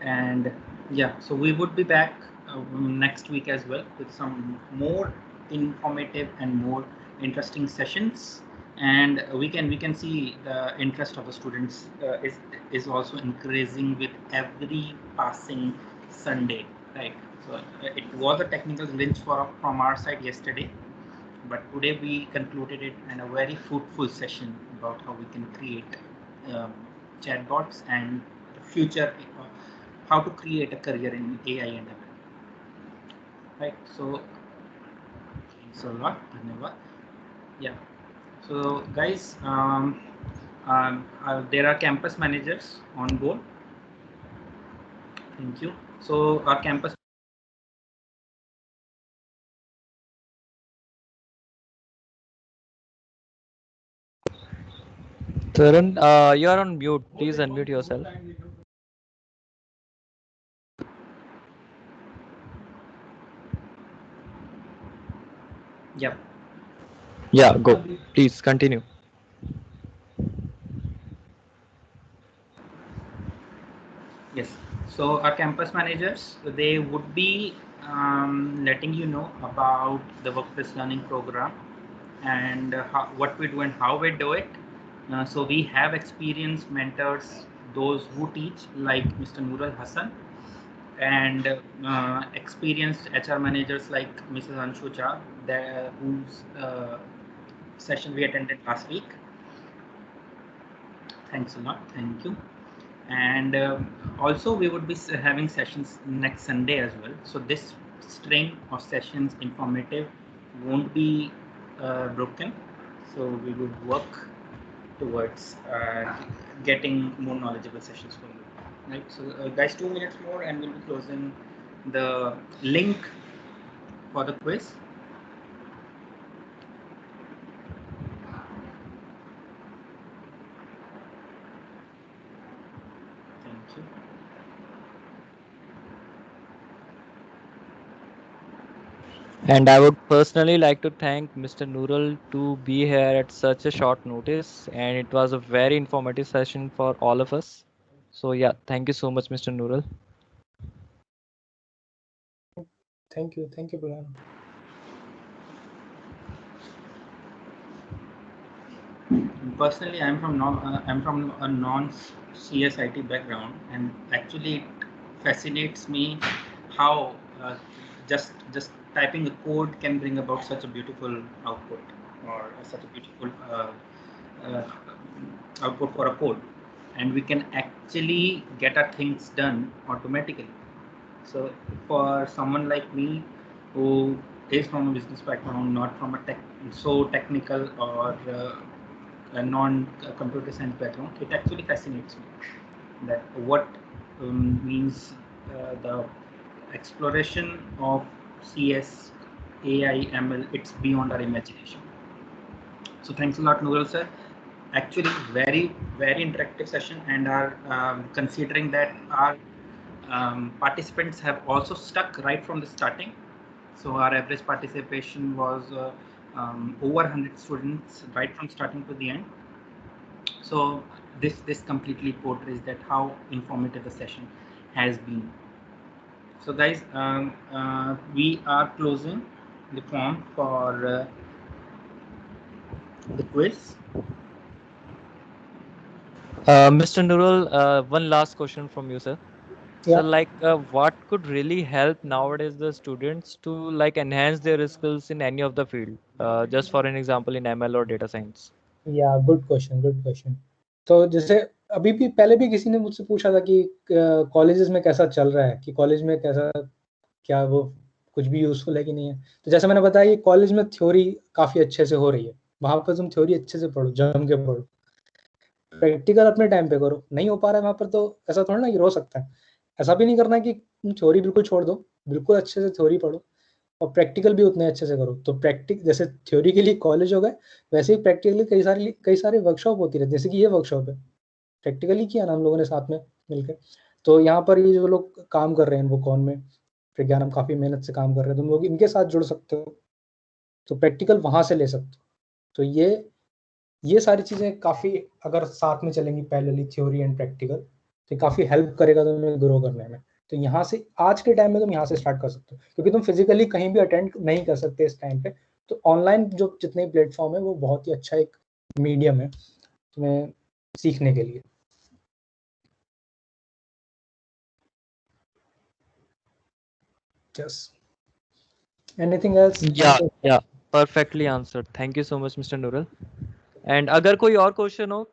And yeah, so we would be back next week as well with some more informative and more interesting sessions, and we can see the interest of the students is also increasing with every passing Sunday, right? So it was a technical glitch from our side yesterday, but today we concluded it in a very fruitful session about how we can create chatbots and the future, how to create a career in AI and ML. Right. So thanks a lot. Dhanyavad. Yeah. So guys, there are campus managers on board. Thank you. So our campus. Tarun, you are on mute. Please unmute yourself. Yeah. Yeah, go. Please continue. Yes. So our campus managers, they would be letting you know about the workplace learning program and what we do and how we do it. So we have experienced mentors, those who teach, like Mr. Nurul Hassan, and experienced HR managers like Mrs. Anshu Jha, whose session we attended last week. Thanks a lot. Thank you. And also we would be having sessions next Sunday as well. So this string of sessions, informative, won't be broken. So we would work towards getting more knowledgeable sessions for you. Right. So guys, 2 minutes more and we'll be closing the link for the quiz. Thank you. And I would personally like to thank Mr. Nural to be here at such a short notice, and it was a very informative session for all of us. So yeah, thank you so much, Mr. Nural. Thank you, Brian. Personally, I'm from a non-CSIT background, and actually it fascinates me how just typing a code can bring about such a beautiful output, or such a beautiful uh, output for a code, and we can actually get our things done automatically. So for someone like me, who is from a business background, not from a technical or a non-computer science background, it actually fascinates me that what means the exploration of CS, AI, ML, it's beyond our imagination. So thanks a lot, Nural sir. Actually, very, very interactive session, and are considering that our participants have also stuck right from the starting. So our average participation was over 100 students right from starting to the end. So this completely portrays that how informative the session has been. So guys, we are closing the form for the quiz. Mr. Nural, one last question from you, sir. Yeah. So like what could really help nowadays the students to like enhance their skills in any of the field? Just for an example in ML or data science. या good question. तो जैसे अभी भी पहले भी किसी ने मुझसे पूछा था कि कॉलेजेस में कैसा चल रहा है, कि कॉलेज में कैसा, क्या वो कुछ भी यूजफुल है कि नहीं है. तो जैसे मैंने बताया, ये कॉलेज में थ्योरी काफी अच्छे से हो रही है. वहां पर तुम थ्योरी अच्छे से पढ़ो, जम के पढ़ो. प्रैक्टिकल अपने टाइम पे करो. नहीं हो पा रहा है वहां पर तो ऐसा थोड़ा ना कि रो सकता है. ऐसा भी नहीं करना कि तुम थ्योरी बिल्कुल छोड़ दो. बिल्कुल अच्छे से थ्योरी पढ़ो और प्रैक्टिकल भी उतने अच्छे से करो. तो प्रैक्टिक जैसे थ्योरी के लिए कॉलेज हो गए, वैसे ही प्रैक्टिकली कई सारे वर्कशॉप होती रहती है. जैसे कि ये वर्कशॉप है, प्रैक्टिकली किया ना हम लोगों ने साथ में मिलकर. तो यहाँ पर ये जो लोग काम कर रहे हैं वो कौन में प्रज्ञान, हम काफी मेहनत से काम कर रहे हैं. तुम लोग इनके साथ जुड़ सकते हो, तो प्रैक्टिकल वहां से ले सकते हो. तो ये सारी चीजें काफी अगर साथ में चलेंगी, पैरेलली थ्योरी एंड प्रैक्टिकल, तो काफी हेल्प करेगा तुम्हें ग्रो करने में. तो यहाँ से आज के टाइम में तुम यहाँ से स्टार्ट कर सकते हो, क्योंकि तुम फिजिकली कहीं भी अटेंड नहीं कर सकते इस टाइम पे. तो ऑनलाइन जो जितने प्लेटफॉर्म है वो बहुत ही अच्छा एक मीडियम है तुम्हें सीखने के लिए. Just anything else? Yeah, perfectly answered. Thank you so much, Mr. Nural. And अगर कोई और क्वेश्चन हो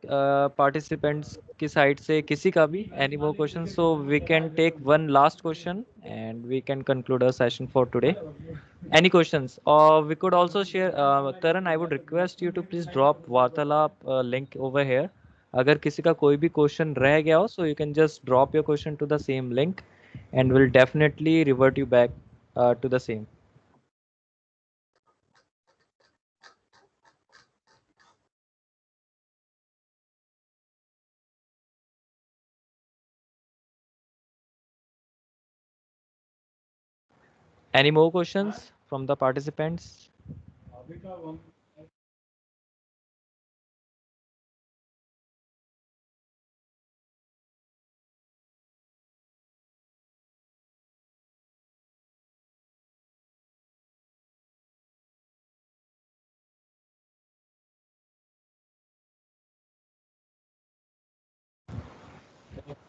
पार्टिसिपेंट्स की साइड से किसी का भी any more question, so we can take one last question and we can conclude our session for today. Any questions? Or we could also share. Karan, I would request you to please drop वार्तालाप link over here. अगर किसी का कोई भी question रह गया हो, so you can just drop your question to the same link, and we'll definitely revert you back to the same. Any more questions from the participants?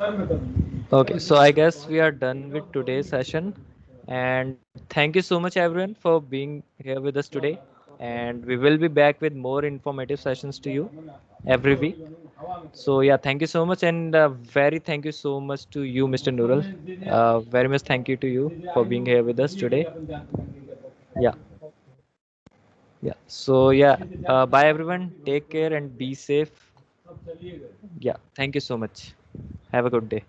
Okay, so I guess we are done with today's session. And thank you so much, everyone, for being here with us today. And we will be back with more informative sessions to you every week. So yeah, thank you so much, and very thank you so much to you, Mr. Nural. Very much thank you to you for being here with us today. Yeah, yeah. So yeah, bye everyone. Take care and be safe. Yeah, thank you so much. Have a good day.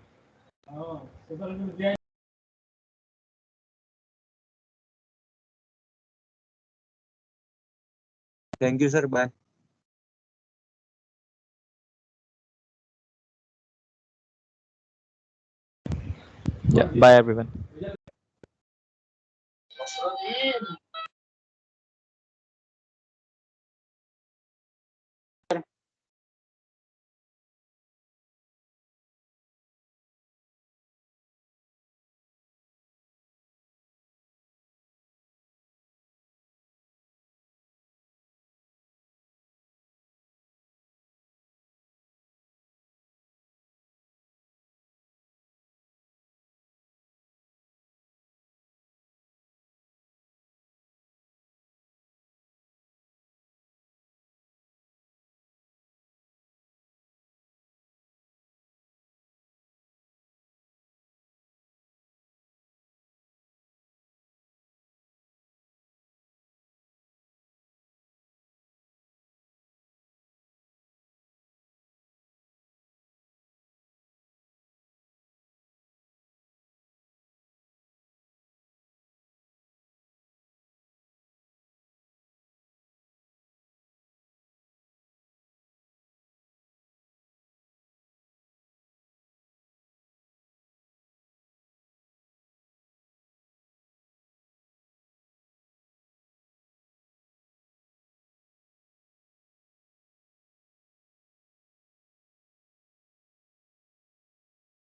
Thank you, sir. Bye. Yeah, bye everyone.